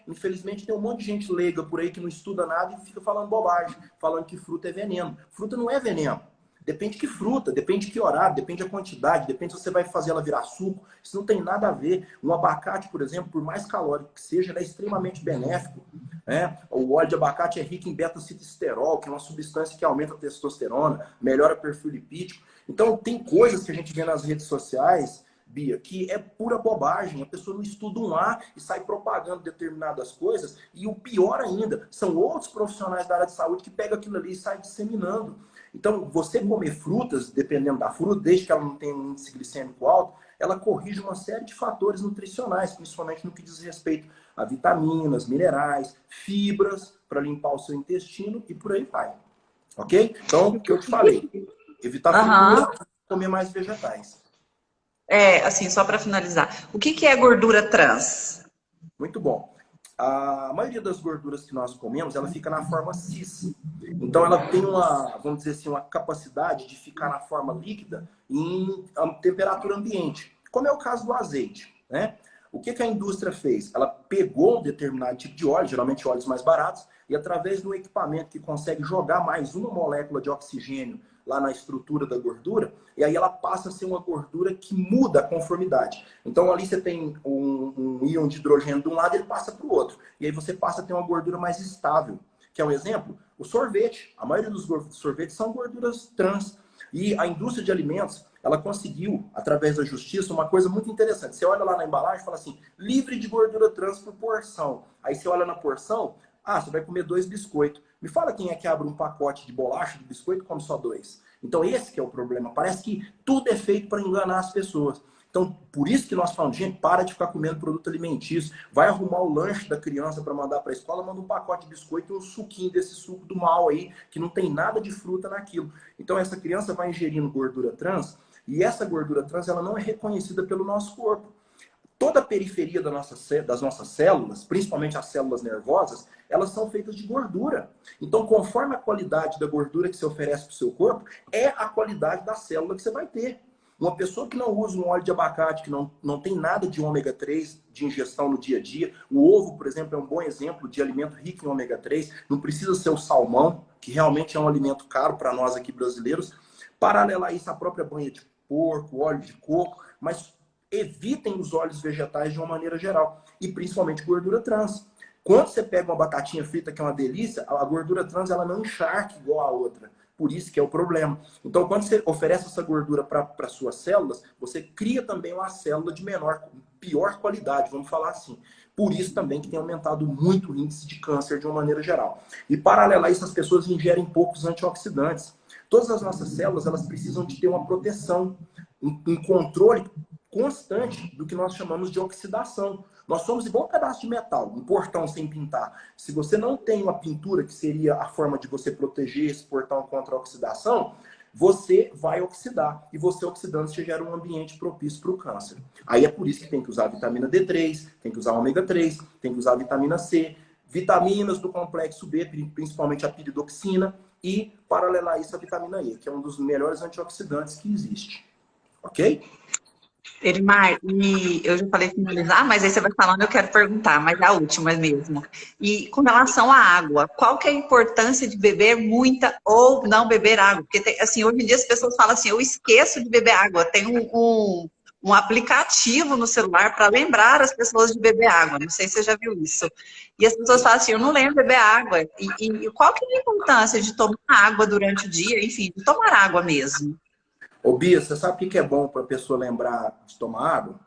Infelizmente tem um monte de gente leiga por aí que não estuda nada e fica falando bobagem, falando que fruta é veneno. Fruta não é veneno. Depende de que fruta, depende de que horário, depende da quantidade, depende se você vai fazer ela virar suco. Isso não tem nada a ver. Um abacate, por exemplo, por mais calórico que seja, ele é extremamente benéfico. Né? O óleo de abacate é rico em beta-citosterol, que é uma substância que aumenta a testosterona, melhora o perfil lipídico. Então, tem coisas que a gente vê nas redes sociais, Bia, que é pura bobagem. A pessoa não estuda um A e sai propagando determinadas coisas. E o pior ainda, são outros profissionais da área de saúde que pegam aquilo ali e saem disseminando. Então, você comer frutas, dependendo da fruta, desde que ela não tenha um índice glicêmico alto, ela corrige uma série de fatores nutricionais, principalmente no que diz respeito a vitaminas, minerais, fibras, para limpar o seu intestino e por aí vai. Ok? Então, o que eu te falei, evitar Aham. fritura, comer mais vegetais. Assim, só para finalizar. O que é gordura trans? Muito bom. A maioria das gorduras que nós comemos, ela fica na forma cis. Então, ela tem uma, vamos dizer assim, uma capacidade de ficar na forma líquida em temperatura ambiente, como é o caso do azeite, né? O que que a indústria fez? Ela pegou um determinado tipo de óleo, geralmente óleos mais baratos, e através de um equipamento que consegue jogar mais uma molécula de oxigênio lá na estrutura da gordura, e aí ela passa a ser uma gordura que muda a conformidade. Então ali você tem um íon de hidrogênio de um lado, ele passa para o outro. E aí você passa a ter uma gordura mais estável. Que é um exemplo? O sorvete. A maioria dos sorvetes são gorduras trans. E a indústria de alimentos, ela conseguiu, através da justiça, uma coisa muito interessante. Você olha lá na embalagem e fala assim, livre de gordura trans por porção. Aí você olha na porção, você vai comer 2 biscoitos. Me fala quem é que abre um pacote de bolacha de biscoito e come só 2. Então esse que é o problema. Parece que tudo é feito para enganar as pessoas. Então, por isso que nós falamos, gente, para de ficar comendo produto alimentício. Vai arrumar o lanche da criança para mandar para a escola, manda um pacote de biscoito e um suquinho desse suco do mal aí, que não tem nada de fruta naquilo. Então, essa criança vai ingerindo gordura trans, e essa gordura trans ela não é reconhecida pelo nosso corpo. Toda a periferia das nossas células, principalmente as células nervosas, elas são feitas de gordura. Então, conforme a qualidade da gordura que você oferece para o seu corpo, é a qualidade da célula que você vai ter. Uma pessoa que não usa um óleo de abacate, que não tem nada de ômega 3 de ingestão no dia a dia, o ovo, por exemplo, é um bom exemplo de alimento rico em ômega 3, não precisa ser o salmão, que realmente é um alimento caro para nós aqui brasileiros. Paralelo a isso, a própria banha de porco, óleo de coco, mas evitem os óleos vegetais de uma maneira geral, e principalmente gordura trans. Quando você pega uma batatinha frita, que é uma delícia, a gordura trans ela não encharca igual a outra. Por isso que é o problema. Então, quando você oferece essa gordura para suas células, você cria também uma célula de pior qualidade, vamos falar assim. Por isso também que tem aumentado muito o índice de câncer de uma maneira geral. E paralelo a isso, as pessoas ingerem poucos antioxidantes. Todas as nossas células, elas precisam de ter uma proteção, um controle constante do que nós chamamos de oxidação. Nós somos igual um pedaço de metal, um portão sem pintar. Se você não tem uma pintura, que seria a forma de você proteger esse portão contra a oxidação, você vai oxidar. E você oxidando, você gera um ambiente propício para o câncer. Aí é por isso que tem que usar vitamina D3, tem que usar ômega 3, tem que usar vitamina C, vitaminas do complexo B, principalmente a piridoxina, e paralelar isso a vitamina E, que é um dos melhores antioxidantes que existe. Ok? Elimar, e eu já falei finalizar, mas aí você vai falando, eu quero perguntar, mas é a última mesmo. E com relação à água, qual que é a importância de beber muita ou não beber água? Porque, assim, hoje em dia as pessoas falam assim, eu esqueço de beber água. Tem um aplicativo no celular para lembrar as pessoas de beber água. Não sei se você já viu isso. E as pessoas falam assim, eu não lembro de beber água. E qual que é a importância de tomar água durante o dia? Enfim, de tomar água mesmo. Ô, Bia, você sabe o que é bom para a pessoa lembrar de tomar água?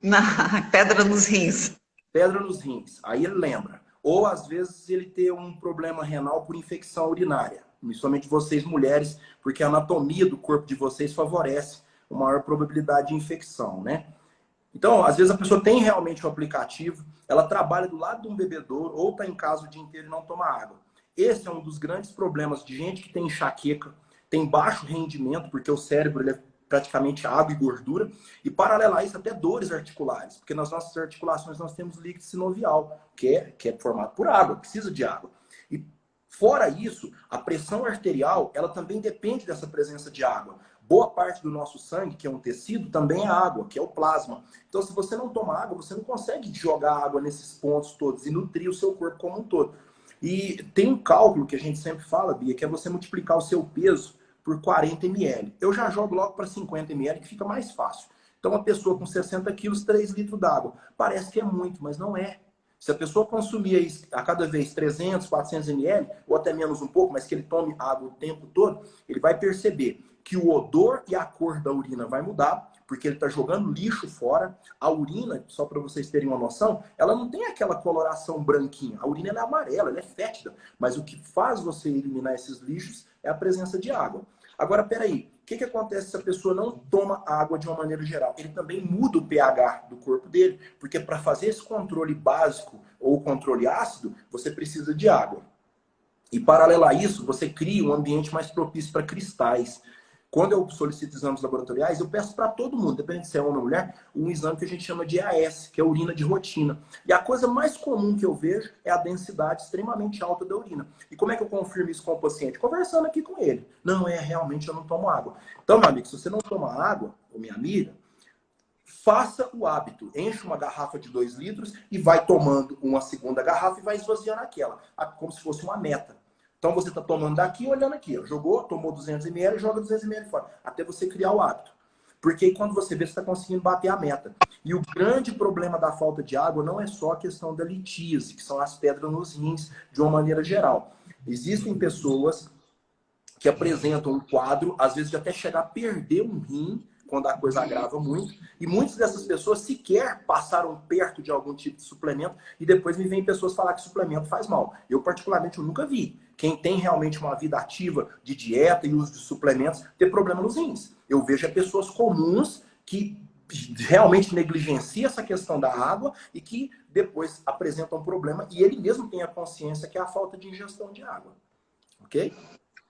Na pedra nos rins. Pedra nos rins. Aí ele lembra. Ou, às vezes, ele ter um problema renal por infecção urinária. Principalmente vocês, mulheres, porque a anatomia do corpo de vocês favorece uma maior probabilidade de infecção, né? Então, às vezes a pessoa tem realmente um aplicativo, ela trabalha do lado de um bebedouro ou está em casa o dia inteiro e não toma água. Esse é um dos grandes problemas de gente que tem enxaqueca, tem baixo rendimento, porque o cérebro ele é praticamente água e gordura, e paralelo a isso até dores articulares, porque nas nossas articulações nós temos líquido sinovial, que é formado por água, precisa de água. E fora isso, a pressão arterial, ela também depende dessa presença de água. Boa parte do nosso sangue, que é um tecido, também é água, que é o plasma. Então, se você não toma água, você não consegue jogar água nesses pontos todos e nutrir o seu corpo como um todo. E tem um cálculo que a gente sempre fala, Bia, que é você multiplicar o seu peso por 40 ml. Eu já jogo logo para 50 ml, que fica mais fácil. Então, uma pessoa com 60 quilos, 3 litros d'água. Parece que é muito, mas não é. Se a pessoa consumir a cada vez 300, 400 ml, ou até menos um pouco, mas que ele tome água o tempo todo, ele vai perceber que o odor e a cor da urina vai mudar, porque ele está jogando lixo fora. A urina, só para vocês terem uma noção, ela não tem aquela coloração branquinha. A urina ela é amarela, ela é fétida. Mas o que faz você eliminar esses lixos é a presença de água. Agora, peraí, o que acontece se a pessoa não toma água de uma maneira geral? Ele também muda o pH do corpo dele, porque para fazer esse controle básico ou controle ácido, você precisa de água. E paralelo a isso, você cria um ambiente mais propício para cristais. Quando eu solicito exames laboratoriais, eu peço para todo mundo, dependendo se é homem ou mulher, um exame que a gente chama de EAS, que é urina de rotina. E a coisa mais comum que eu vejo é a densidade extremamente alta da urina. E como é que eu confirmo isso com o paciente? Conversando aqui com ele. Não, realmente eu não tomo água. Então, meu amigo, se você não toma água, ou minha amiga, faça o hábito. Enche uma garrafa de 2 litros e vai tomando uma segunda garrafa e vai esvaziando aquela, como se fosse uma meta. Então você está tomando daqui, olhando aqui. Ó. Jogou, tomou 200 ml, joga 200 ml fora. Até você criar o hábito. Porque quando você vê, você está conseguindo bater a meta. E o grande problema da falta de água não é só a questão da litíase, que são as pedras nos rins, de uma maneira geral. Existem pessoas que apresentam um quadro, às vezes de até chegar a perder um rim, quando a coisa agrava muito, e muitas dessas pessoas sequer passaram perto de algum tipo de suplemento, e depois me vem pessoas falar que suplemento faz mal. Eu, particularmente, eu nunca vi quem tem realmente uma vida ativa de dieta e uso de suplementos ter problema nos rins. Eu vejo pessoas comuns que realmente negligenciam essa questão da água e que depois apresentam um problema, e ele mesmo tem a consciência que é a falta de ingestão de água. Ok?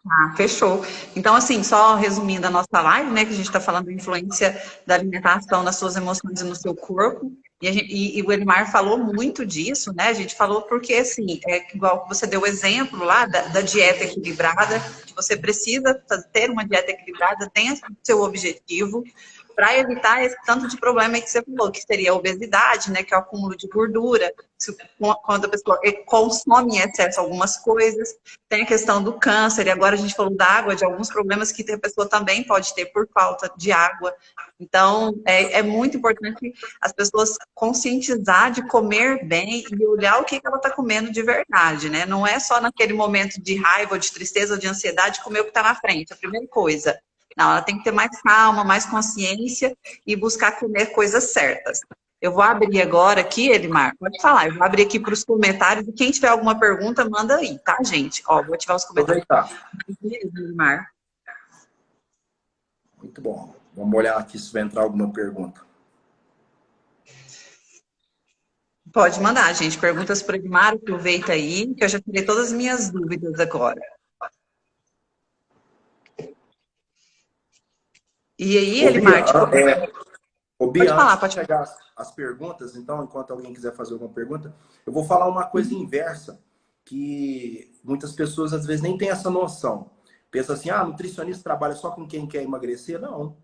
Ah, fechou. Então, assim, só resumindo a nossa live, né, que a gente está falando da influência da alimentação nas suas emoções e no seu corpo, e o Elimar falou muito disso, né, a gente falou porque, assim, igual você deu o exemplo lá da dieta equilibrada, que você precisa ter uma dieta equilibrada dentro do seu objetivo, para evitar esse tanto de problema que você falou, que seria a obesidade, né, que é o acúmulo de gordura, quando a pessoa consome em excesso algumas coisas, tem a questão do câncer, e agora a gente falou da água, de alguns problemas que a pessoa também pode ter por falta de água. Então, é muito importante as pessoas conscientizar de comer bem e olhar o que ela está comendo de verdade, né? Não é só naquele momento de raiva, ou de tristeza, ou de ansiedade, comer o que está na frente, a primeira coisa. Não, ela tem que ter mais calma, mais consciência e buscar comer coisas certas. Eu vou abrir agora aqui, Elimar, pode falar, eu vou abrir aqui para os comentários e quem tiver alguma pergunta, manda aí, tá, gente? Ó, vou ativar os comentários. Elimar. Muito bom. Vamos olhar aqui se vai entrar alguma pergunta. Pode mandar, gente. Perguntas para o Elimar, aproveita aí, que eu já tirei todas as minhas dúvidas agora. E aí, Elimar, Bia, falar, antes de chegar as perguntas, então, enquanto alguém quiser fazer alguma pergunta, eu vou falar uma coisa inversa, que muitas pessoas às vezes nem têm essa noção. Pensa assim, nutricionista trabalha só com quem quer emagrecer? Não.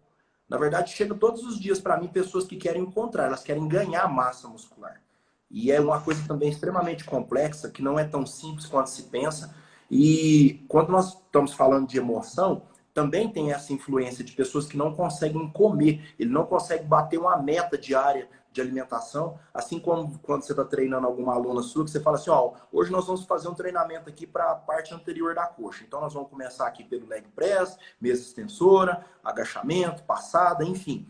Na verdade, chega todos os dias para mim pessoas que querem encontrar, elas querem ganhar massa muscular. E é uma coisa também extremamente complexa, que não é tão simples quanto se pensa. E quando nós estamos falando de emoção, também tem essa influência de pessoas que não conseguem comer, ele não consegue bater uma meta diária de alimentação, assim como quando você está treinando alguma aluna sua, que você fala assim, ó, hoje nós vamos fazer um treinamento aqui para a parte anterior da coxa. Então nós vamos começar aqui pelo leg press, mesa extensora, agachamento, passada, enfim.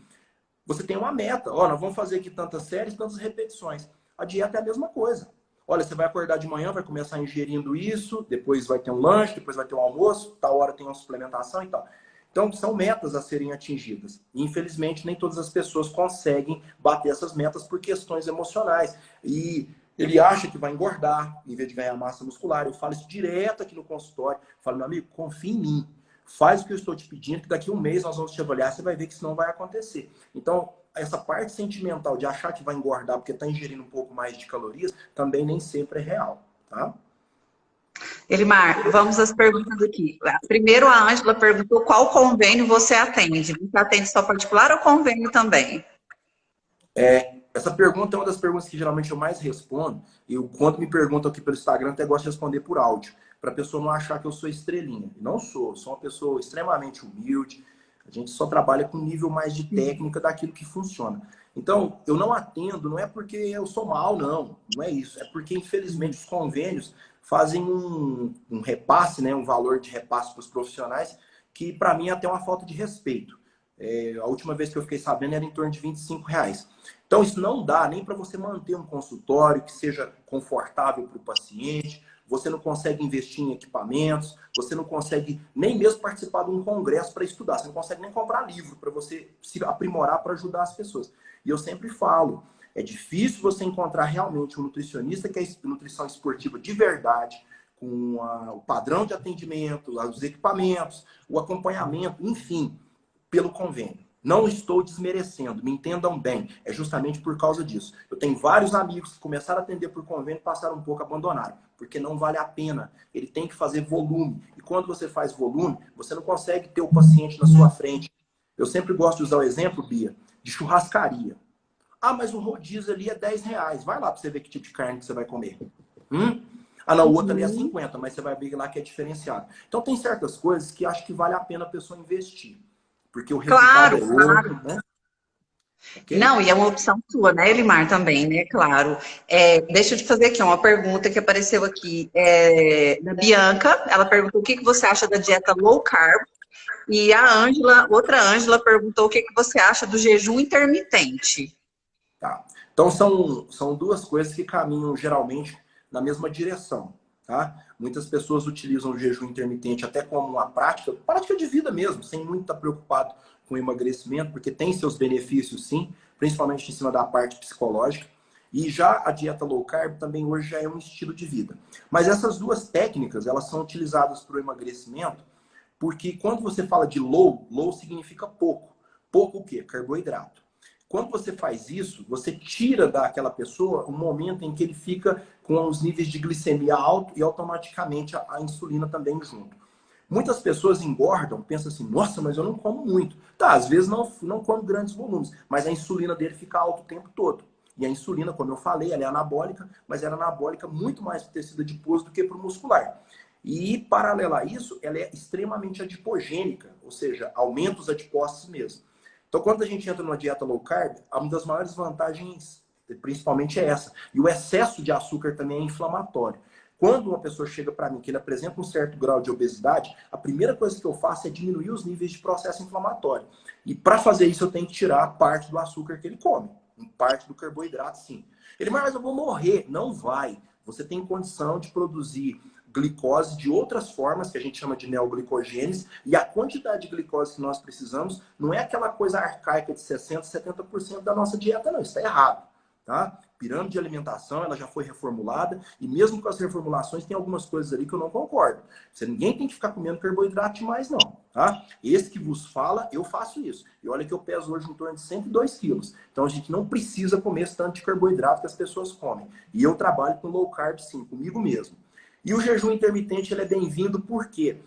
Você tem uma meta, ó, nós vamos fazer aqui tantas séries, tantas repetições. A dieta é a mesma coisa. Olha, você vai acordar de manhã, vai começar ingerindo isso, depois vai ter um lanche, depois vai ter um almoço, tal hora tem uma suplementação e tal. Então, são metas a serem atingidas. E, infelizmente, nem todas as pessoas conseguem bater essas metas por questões emocionais. E ele acha que vai engordar, em vez de ganhar massa muscular. Eu falo isso direto aqui no consultório. Eu falo, meu amigo, confia em mim. Faz o que eu estou te pedindo, que daqui a um mês nós vamos te avaliar, você vai ver que isso não vai acontecer. Então, essa parte sentimental de achar que vai engordar porque está ingerindo um pouco mais de calorias, também nem sempre é real, tá? Elimar, vamos às perguntas aqui. Primeiro, a Ângela perguntou qual convênio você atende. Você atende só particular ou convênio também? Essa pergunta é uma das perguntas que geralmente eu mais respondo. E quando me perguntam aqui pelo Instagram, até gosto de responder por áudio, para a pessoa não achar que eu sou estrelinha. Não sou, sou uma pessoa extremamente humilde. A gente só trabalha com um nível mais de técnica daquilo que funciona. Então, eu não atendo, não é porque eu sou mal, não. Não é isso. É porque, infelizmente, os convênios fazem um repasse, né, um valor de repasse para os profissionais, que para mim é até uma falta de respeito. A última vez que eu fiquei sabendo era em torno de R$ 25. Então, isso não dá nem para você manter um consultório que seja confortável para o paciente, você não consegue investir em equipamentos, você não consegue nem mesmo participar de um congresso para estudar, você não consegue nem comprar livro para você se aprimorar para ajudar as pessoas. E eu sempre falo, é difícil você encontrar realmente um nutricionista que é nutrição esportiva de verdade, com o padrão de atendimento, os equipamentos, o acompanhamento, enfim, pelo convênio. Não estou desmerecendo, me entendam bem. É justamente por causa disso. Eu tenho vários amigos que começaram a atender por convênio e passaram um pouco, abandonaram. Porque não vale a pena. Ele tem que fazer volume. E quando você faz volume, você não consegue ter o paciente na sua frente. Eu sempre gosto de usar o exemplo, Bia, de churrascaria. Ah, mas o rodízio ali é R$ 10. Vai lá para você ver que tipo de carne que você vai comer. Ah, não, o outro ali é 50, mas você vai ver lá que é diferenciado. Então tem certas coisas que acho que vale a pena a pessoa investir. Porque o resultado é outro, né? Okay? Não, e é uma opção sua, né, Elimar, também, né? Claro. Deixa eu te fazer aqui uma pergunta que apareceu aqui da Bianca. Ela perguntou o que você acha da dieta low carb. E a Ângela, outra Ângela, perguntou o que você acha do jejum intermitente. Tá. Então são duas coisas que caminham geralmente na mesma direção. Tá? Muitas pessoas utilizam o jejum intermitente até como uma prática de vida mesmo, sem muito estar preocupado com emagrecimento, porque tem seus benefícios sim, principalmente em cima da parte psicológica. E já a dieta low carb também hoje já é um estilo de vida. Mas essas duas técnicas, elas são utilizadas para o emagrecimento, porque quando você fala de low significa pouco. Pouco o quê? Carboidrato. Quando você faz isso, você tira daquela pessoa um momento em que ele fica com os níveis de glicemia alto e automaticamente a insulina também junto. Muitas pessoas engordam, pensam assim, nossa, mas eu não como muito. Tá, às vezes não como grandes volumes, mas a insulina dele fica alta o tempo todo. E a insulina, como eu falei, ela é anabólica, mas ela é anabólica muito mais para o tecido adiposo do que para o muscular. E, paralelo a isso, ela é extremamente adipogênica, ou seja, aumenta os adipócitos mesmo. Então, quando a gente entra numa dieta low carb, uma das maiores vantagens, principalmente, é essa. E o excesso de açúcar também é inflamatório. Quando uma pessoa chega para mim que ele apresenta um certo grau de obesidade, a primeira coisa que eu faço é diminuir os níveis de processo inflamatório. E para fazer isso, eu tenho que tirar parte do açúcar que ele come. Parte do carboidrato, sim. Ele, mas eu vou morrer. Não vai. Você tem condição de produzir glicose de outras formas, que a gente chama de neoglicogênese, e a quantidade de glicose que nós precisamos não é aquela coisa arcaica de 60%, 70% da nossa dieta, não. Isso está errado. Tá? Pirâmide de alimentação, ela já foi reformulada, e mesmo com as reformulações, tem algumas coisas ali que eu não concordo. Ninguém tem que ficar comendo carboidrato demais, não. Tá? Esse que vos fala, eu faço isso. E olha que eu peso hoje em torno de 102 quilos. Então a gente não precisa comer esse tanto de carboidrato que as pessoas comem. E eu trabalho com low carb, sim, comigo mesmo. E o jejum intermitente ele é bem-vindo porque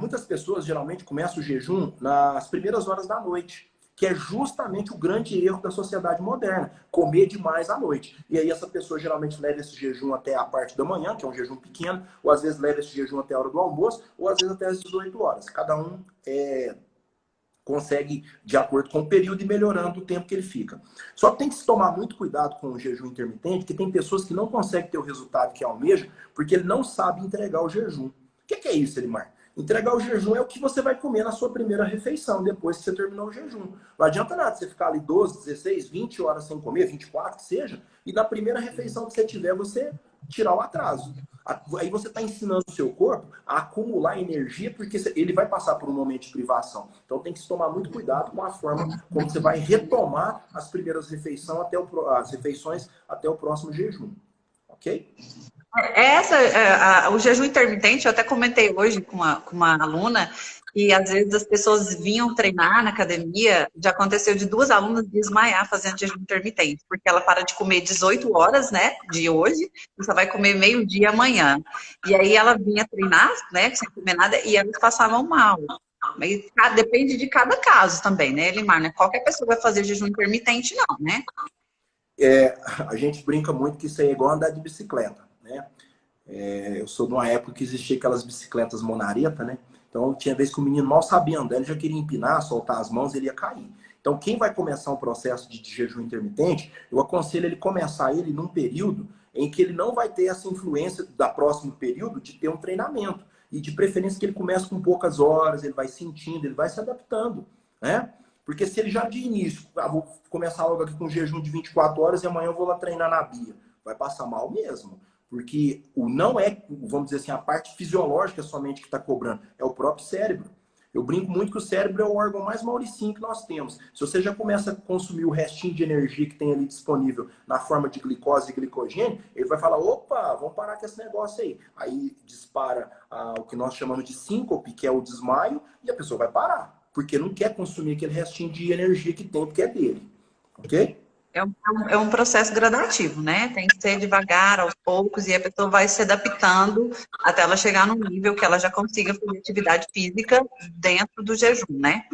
muitas pessoas geralmente começam o jejum nas primeiras horas da noite. que é justamente o grande erro da sociedade moderna, comer demais à noite. E aí essa pessoa geralmente leva esse jejum até a parte da manhã, que é um jejum pequeno, ou às vezes leva esse jejum até a hora do almoço, ou às vezes até as 18 horas. Cada um consegue, de acordo com o período, e melhorando o tempo que ele fica. Só que tem que se tomar muito cuidado com o jejum intermitente, porque tem pessoas que não conseguem ter o resultado que almejam, porque ele não sabe entregar o jejum. O que é isso, Elimar? Entregar o jejum é o que você vai comer na sua primeira refeição, depois que você terminou o jejum. Não adianta nada você ficar ali 12, 16, 20 horas sem comer, 24 que seja, e na primeira refeição que você tiver, você tirar o atraso. Aí você está ensinando o seu corpo a acumular energia, porque ele vai passar por um momento de privação. Então tem que se tomar muito cuidado com a forma como você vai retomar as primeiras refeições até o próximo jejum. Ok? O jejum intermitente, eu até comentei hoje com uma aluna, e às vezes as pessoas vinham treinar na academia, já aconteceu de 2 alunas desmaiar fazendo jejum intermitente, porque ela para de comer 18 horas, né, de hoje, e só vai comer meio-dia amanhã. E aí ela vinha treinar, né, sem comer nada, e elas passavam mal. Mas depende de cada caso também, né, Elimar? Né? Qualquer pessoa vai fazer jejum intermitente, não, né? A gente brinca muito que isso aí é igual andar de bicicleta, né? Eu sou de uma época que existia aquelas bicicletas monareta, né? Então tinha vez que o menino mal sabia andar, ele já queria empinar, soltar as mãos, ele ia cair. Então quem vai começar um processo de jejum intermitente, eu aconselho ele começar ele num período em que ele não vai ter essa influência da próximo período de ter um treinamento. E de preferência que ele comece com poucas horas, ele vai sentindo, ele vai se adaptando, né? Porque se ele já de início, vou começar logo aqui com um jejum de 24 horas e amanhã eu vou lá treinar na Bia, vai passar mal mesmo. Porque não é, vamos dizer assim, a parte fisiológica somente que está cobrando, é o próprio cérebro. Eu brinco muito que o cérebro é o órgão mais mauricinho que nós temos. Se você já começa a consumir o restinho de energia que tem ali disponível na forma de glicose e glicogênio, ele vai falar, opa, vamos parar com esse negócio aí. Aí dispara o que nós chamamos de síncope, que é o desmaio, e a pessoa vai parar. Porque não quer consumir aquele restinho de energia que tem, porque é dele. Ok? É um processo gradativo, né? Tem que ser devagar, aos poucos, e a pessoa vai se adaptando até ela chegar num nível que ela já consiga fazer atividade física dentro do jejum, né?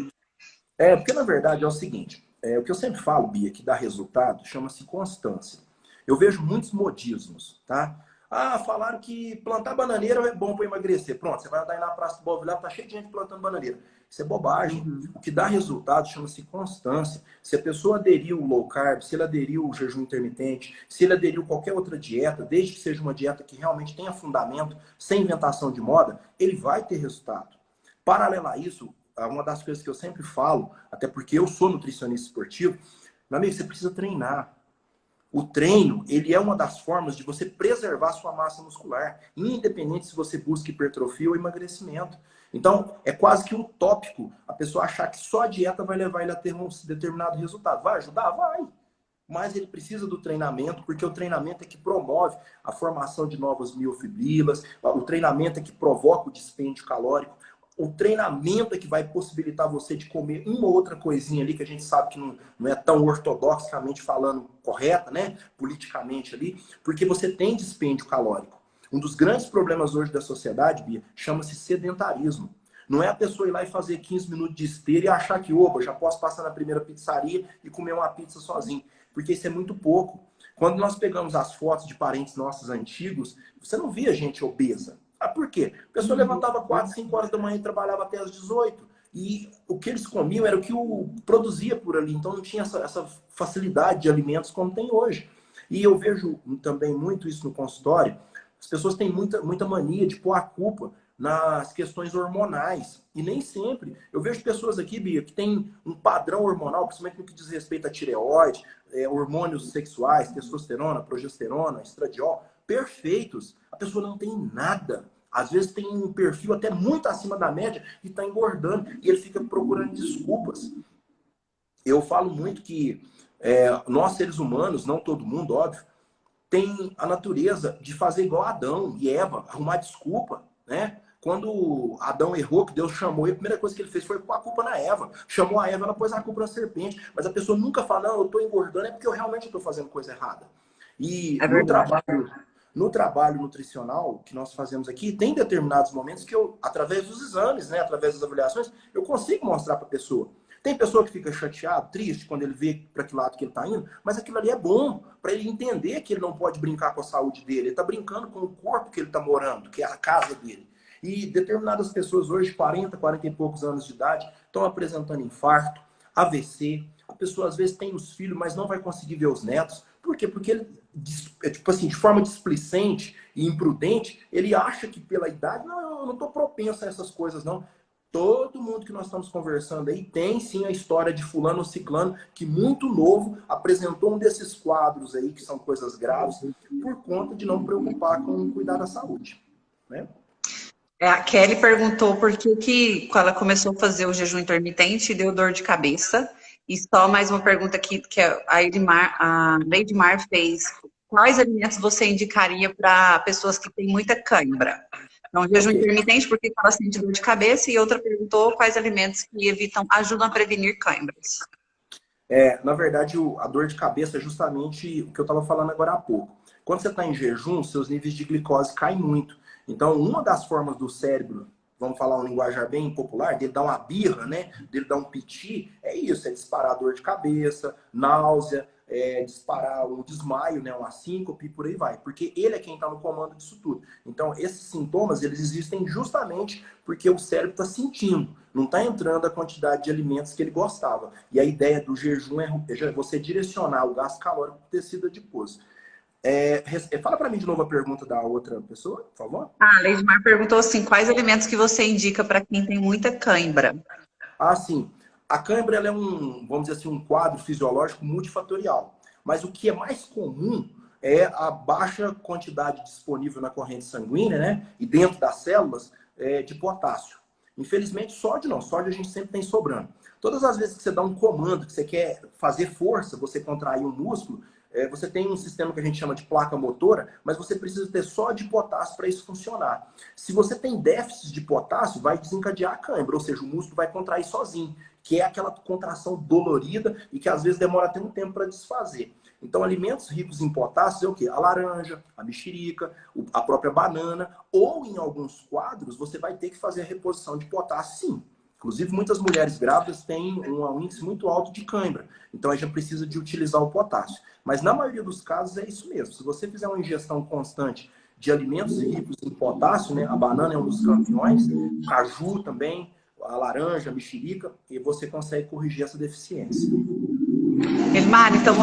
Porque na verdade é o seguinte, o que eu sempre falo, Bia, que dá resultado, chama-se constância. Eu vejo muitos modismos, tá? Ah, falaram que plantar bananeira é bom para emagrecer. Pronto, você vai andar aí na Praça do Boa Vilar, tá cheio de gente plantando bananeira. Isso é bobagem. O que dá resultado chama-se constância. Se a pessoa aderiu o low carb, se ele aderiu o jejum intermitente, se ele aderiu qualquer outra dieta, desde que seja uma dieta que realmente tenha fundamento, sem inventação de moda, ele vai ter resultado. Paralelo a isso, uma das coisas que eu sempre falo, até porque eu sou nutricionista esportivo, meu amigo, você precisa treinar. O treino, ele é uma das formas de você preservar sua massa muscular, independente se você busca hipertrofia ou emagrecimento. Então, é quase que utópico a pessoa achar que só a dieta vai levar ele a ter um determinado resultado. Vai ajudar? Vai. Mas ele precisa do treinamento, porque o treinamento é que promove a formação de novas miofibrilas, o treinamento é que provoca o dispêndio calórico. O treinamento é que vai possibilitar você de comer uma ou outra coisinha ali que a gente sabe que não é tão ortodoxamente falando correta, né? Politicamente ali, porque você tem dispêndio calórico. Um dos grandes problemas hoje da sociedade, Bia, chama-se sedentarismo. Não é a pessoa ir lá e fazer 15 minutos de esteira e achar que, opa, já posso passar na primeira pizzaria e comer uma pizza sozinho. Porque isso é muito pouco. Quando nós pegamos as fotos de parentes nossos antigos, você não via gente obesa. Por quê? A pessoa levantava 4, 5 horas da manhã e trabalhava até as 18. E o que eles comiam era o que produzia por ali. Então não tinha essa facilidade de alimentos como tem hoje. E eu vejo também muito isso no consultório. As pessoas têm muita mania de pôr a culpa nas questões hormonais. E nem sempre. Eu vejo pessoas aqui, Bia, que têm um padrão hormonal, principalmente no que diz respeito à tireoide, hormônios sexuais, testosterona, progesterona, estradiol, perfeitos. A pessoa não tem nada. Às vezes tem um perfil até muito acima da média e está engordando. E ele fica procurando desculpas. Eu falo muito que nós, seres humanos, não todo mundo, óbvio, tem a natureza de fazer igual Adão e Eva, arrumar desculpa, né? Quando Adão errou, que Deus chamou ele, a primeira coisa que ele fez foi pôr a culpa na Eva. Chamou a Eva, ela pôs a culpa na serpente. Mas a pessoa nunca fala, não, eu estou engordando, é porque eu realmente estou fazendo coisa errada. E É verdade. no trabalho nutricional que nós fazemos aqui, tem determinados momentos que eu, através dos exames, né, através das avaliações, eu consigo mostrar para a pessoa. Tem pessoa que fica chateado, triste, quando ele vê para que lado que ele está indo, mas aquilo ali é bom para ele entender que ele não pode brincar com a saúde dele. Ele está brincando com o corpo que ele está morando, que é a casa dele. E determinadas pessoas hoje, 40, 40 e poucos anos de idade, estão apresentando infarto, AVC. A pessoa às vezes tem os filhos, mas não vai conseguir ver os netos. Por quê? Porque ele, tipo assim, de forma displicente e imprudente, ele acha que pela idade, não, eu não estou propenso a essas coisas, não. Todo mundo que nós estamos conversando aí tem sim a história de fulano ou ciclano que muito novo apresentou um desses quadros aí, que são coisas graves, por conta de não preocupar com cuidar da saúde, né? A Kelly perguntou por que quando ela começou a fazer o jejum intermitente deu dor de cabeça. E só mais uma pergunta aqui que a Lady Mar fez. Quais alimentos você indicaria para pessoas que têm muita cãibra? Então, jejum intermitente, porque ela sente dor de cabeça. E outra perguntou quais alimentos que ajudam a prevenir cãibras. Na verdade, a dor de cabeça é justamente o que eu estava falando agora há pouco. Quando você está em jejum, seus níveis de glicose caem muito. Então, uma das formas do cérebro, vamos falar um linguajar bem popular, dele dar uma birra, né? Dele dar um piti, é isso, é disparar dor de cabeça, náusea, disparar um desmaio, né? Uma síncope, por aí vai. Porque ele é quem está no comando disso tudo. Então, esses sintomas, eles existem justamente porque o cérebro está sentindo. Não está entrando a quantidade de alimentos que ele gostava. E a ideia do jejum é você direcionar o gasto calórico para o tecido adiposo. Fala para mim de novo a pergunta da outra pessoa, por favor. A Leidmar perguntou assim, quais alimentos que você indica para quem tem muita cãibra? Ah, sim. A cãibra ela é vamos dizer assim, um quadro fisiológico multifatorial. Mas o que é mais comum é a baixa quantidade disponível na corrente sanguínea, né? E dentro das células, de potássio. Infelizmente, sódio não. Sódio a gente sempre tem sobrando. Todas as vezes que você dá um comando, que você quer fazer força, você contrair um músculo, você tem um sistema que a gente chama de placa motora, mas você precisa ter só de potássio para isso funcionar. Se você tem déficit de potássio, vai desencadear a cãibra, ou seja, o músculo vai contrair sozinho, que é aquela contração dolorida e que às vezes demora até um tempo para desfazer. Então, alimentos ricos em potássio é o quê? A laranja, a mexerica, a própria banana, ou em alguns quadros você vai ter que fazer a reposição de potássio, sim. Inclusive, muitas mulheres grávidas têm um índice muito alto de cãibra. Então, a gente precisa de utilizar o potássio. Mas, na maioria dos casos, é isso mesmo. Se você fizer uma ingestão constante de alimentos ricos em potássio, né, a banana é um dos campeões, o caju também, a laranja, a mexerica, e você consegue corrigir essa deficiência. Elmar, então,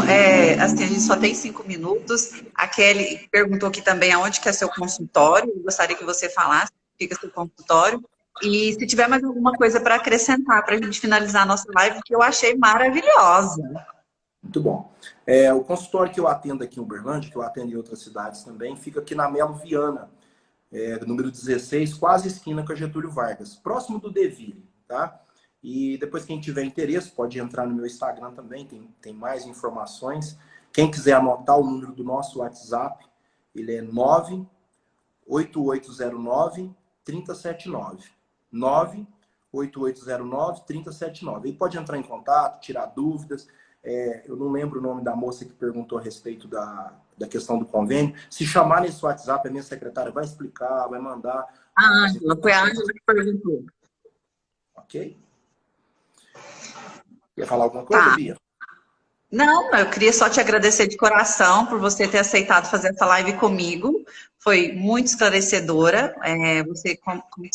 assim, a gente só tem 5 minutos. A Kelly perguntou aqui também aonde que é seu consultório. Eu gostaria que você falasse, fica seu consultório. E se tiver mais alguma coisa para acrescentar, para a gente finalizar a nossa live, que eu achei maravilhosa. Muito bom. O consultório que eu atendo aqui em Uberlândia, que eu atendo em outras cidades também, fica aqui na Melo Viana, número 16, quase esquina com a Getúlio Vargas, próximo do Deville, tá? E depois quem tiver interesse pode entrar no meu Instagram também, tem mais informações. Quem quiser anotar o número do nosso WhatsApp, ele é 98809-3079. 98809-3079. Aí pode entrar em contato, tirar dúvidas. Eu não lembro o nome da moça que perguntou a respeito da questão do convênio. Se chamar nesse WhatsApp, a minha secretária vai explicar, vai mandar. A Ângela, foi a Ângela que perguntou. Ok? Quer falar alguma coisa, Bia? Não, eu queria só te agradecer de coração por você ter aceitado fazer essa live comigo. Foi muito esclarecedora. Você,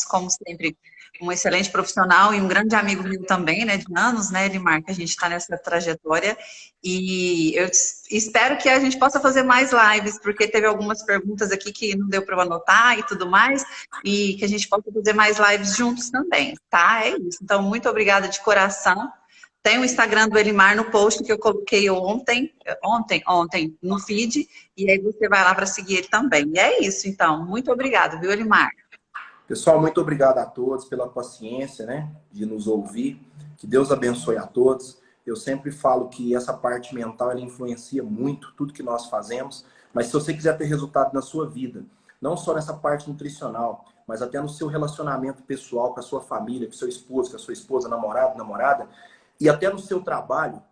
como sempre, um excelente profissional e um grande amigo meu também, né, de anos, né, Elimar, que a gente está nessa trajetória. E eu espero que a gente possa fazer mais lives, porque teve algumas perguntas aqui que não deu para eu anotar e tudo mais, e que a gente possa fazer mais lives juntos também, tá? É isso. Então, muito obrigada de coração. Tem o Instagram do Elimar no post que eu coloquei ontem no feed, e aí você vai lá para seguir ele também. E é isso, então. Muito obrigada, viu, Elimar? Pessoal, muito obrigado a todos pela paciência, né, de nos ouvir. Que Deus abençoe a todos. Eu sempre falo que essa parte mental, ela influencia muito tudo que nós fazemos, mas se você quiser ter resultado na sua vida, não só nessa parte nutricional, mas até no seu relacionamento pessoal com a sua família, com seu esposo, com a sua esposa, namorada, e até no seu trabalho,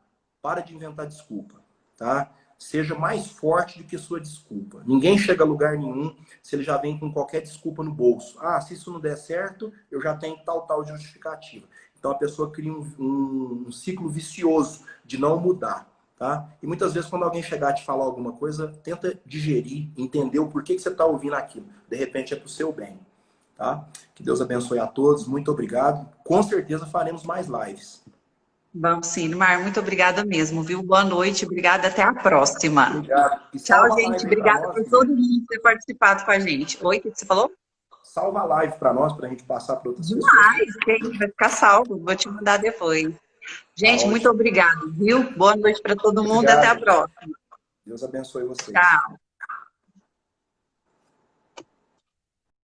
para de inventar desculpa, tá? Seja mais forte do que sua desculpa. Ninguém chega a lugar nenhum se ele já vem com qualquer desculpa no bolso. Ah, se isso não der certo, eu já tenho tal justificativa. Então a pessoa cria um ciclo vicioso de não mudar. Tá? E muitas vezes quando alguém chegar a te falar alguma coisa, tenta digerir, entender o porquê que você está ouvindo aquilo. De repente é para o seu bem. Tá? Que Deus abençoe a todos. Muito obrigado. Com certeza faremos mais lives. Vamos sim, Mar, muito obrigada mesmo, viu? Boa noite, obrigada, até a próxima. Obrigado. E Tchau, salva a gente, live aí para obrigada nós. por todo mundo ter participado com a gente. Oi, o que você falou? Salva a live para nós, para a gente passar para outras pessoas. Demais, vai ficar salvo, vou te mandar depois. Tá Gente, muito ótimo. obrigada, viu? Boa noite para todo mundo e até a Obrigado. próxima. Deus abençoe vocês. Tchau.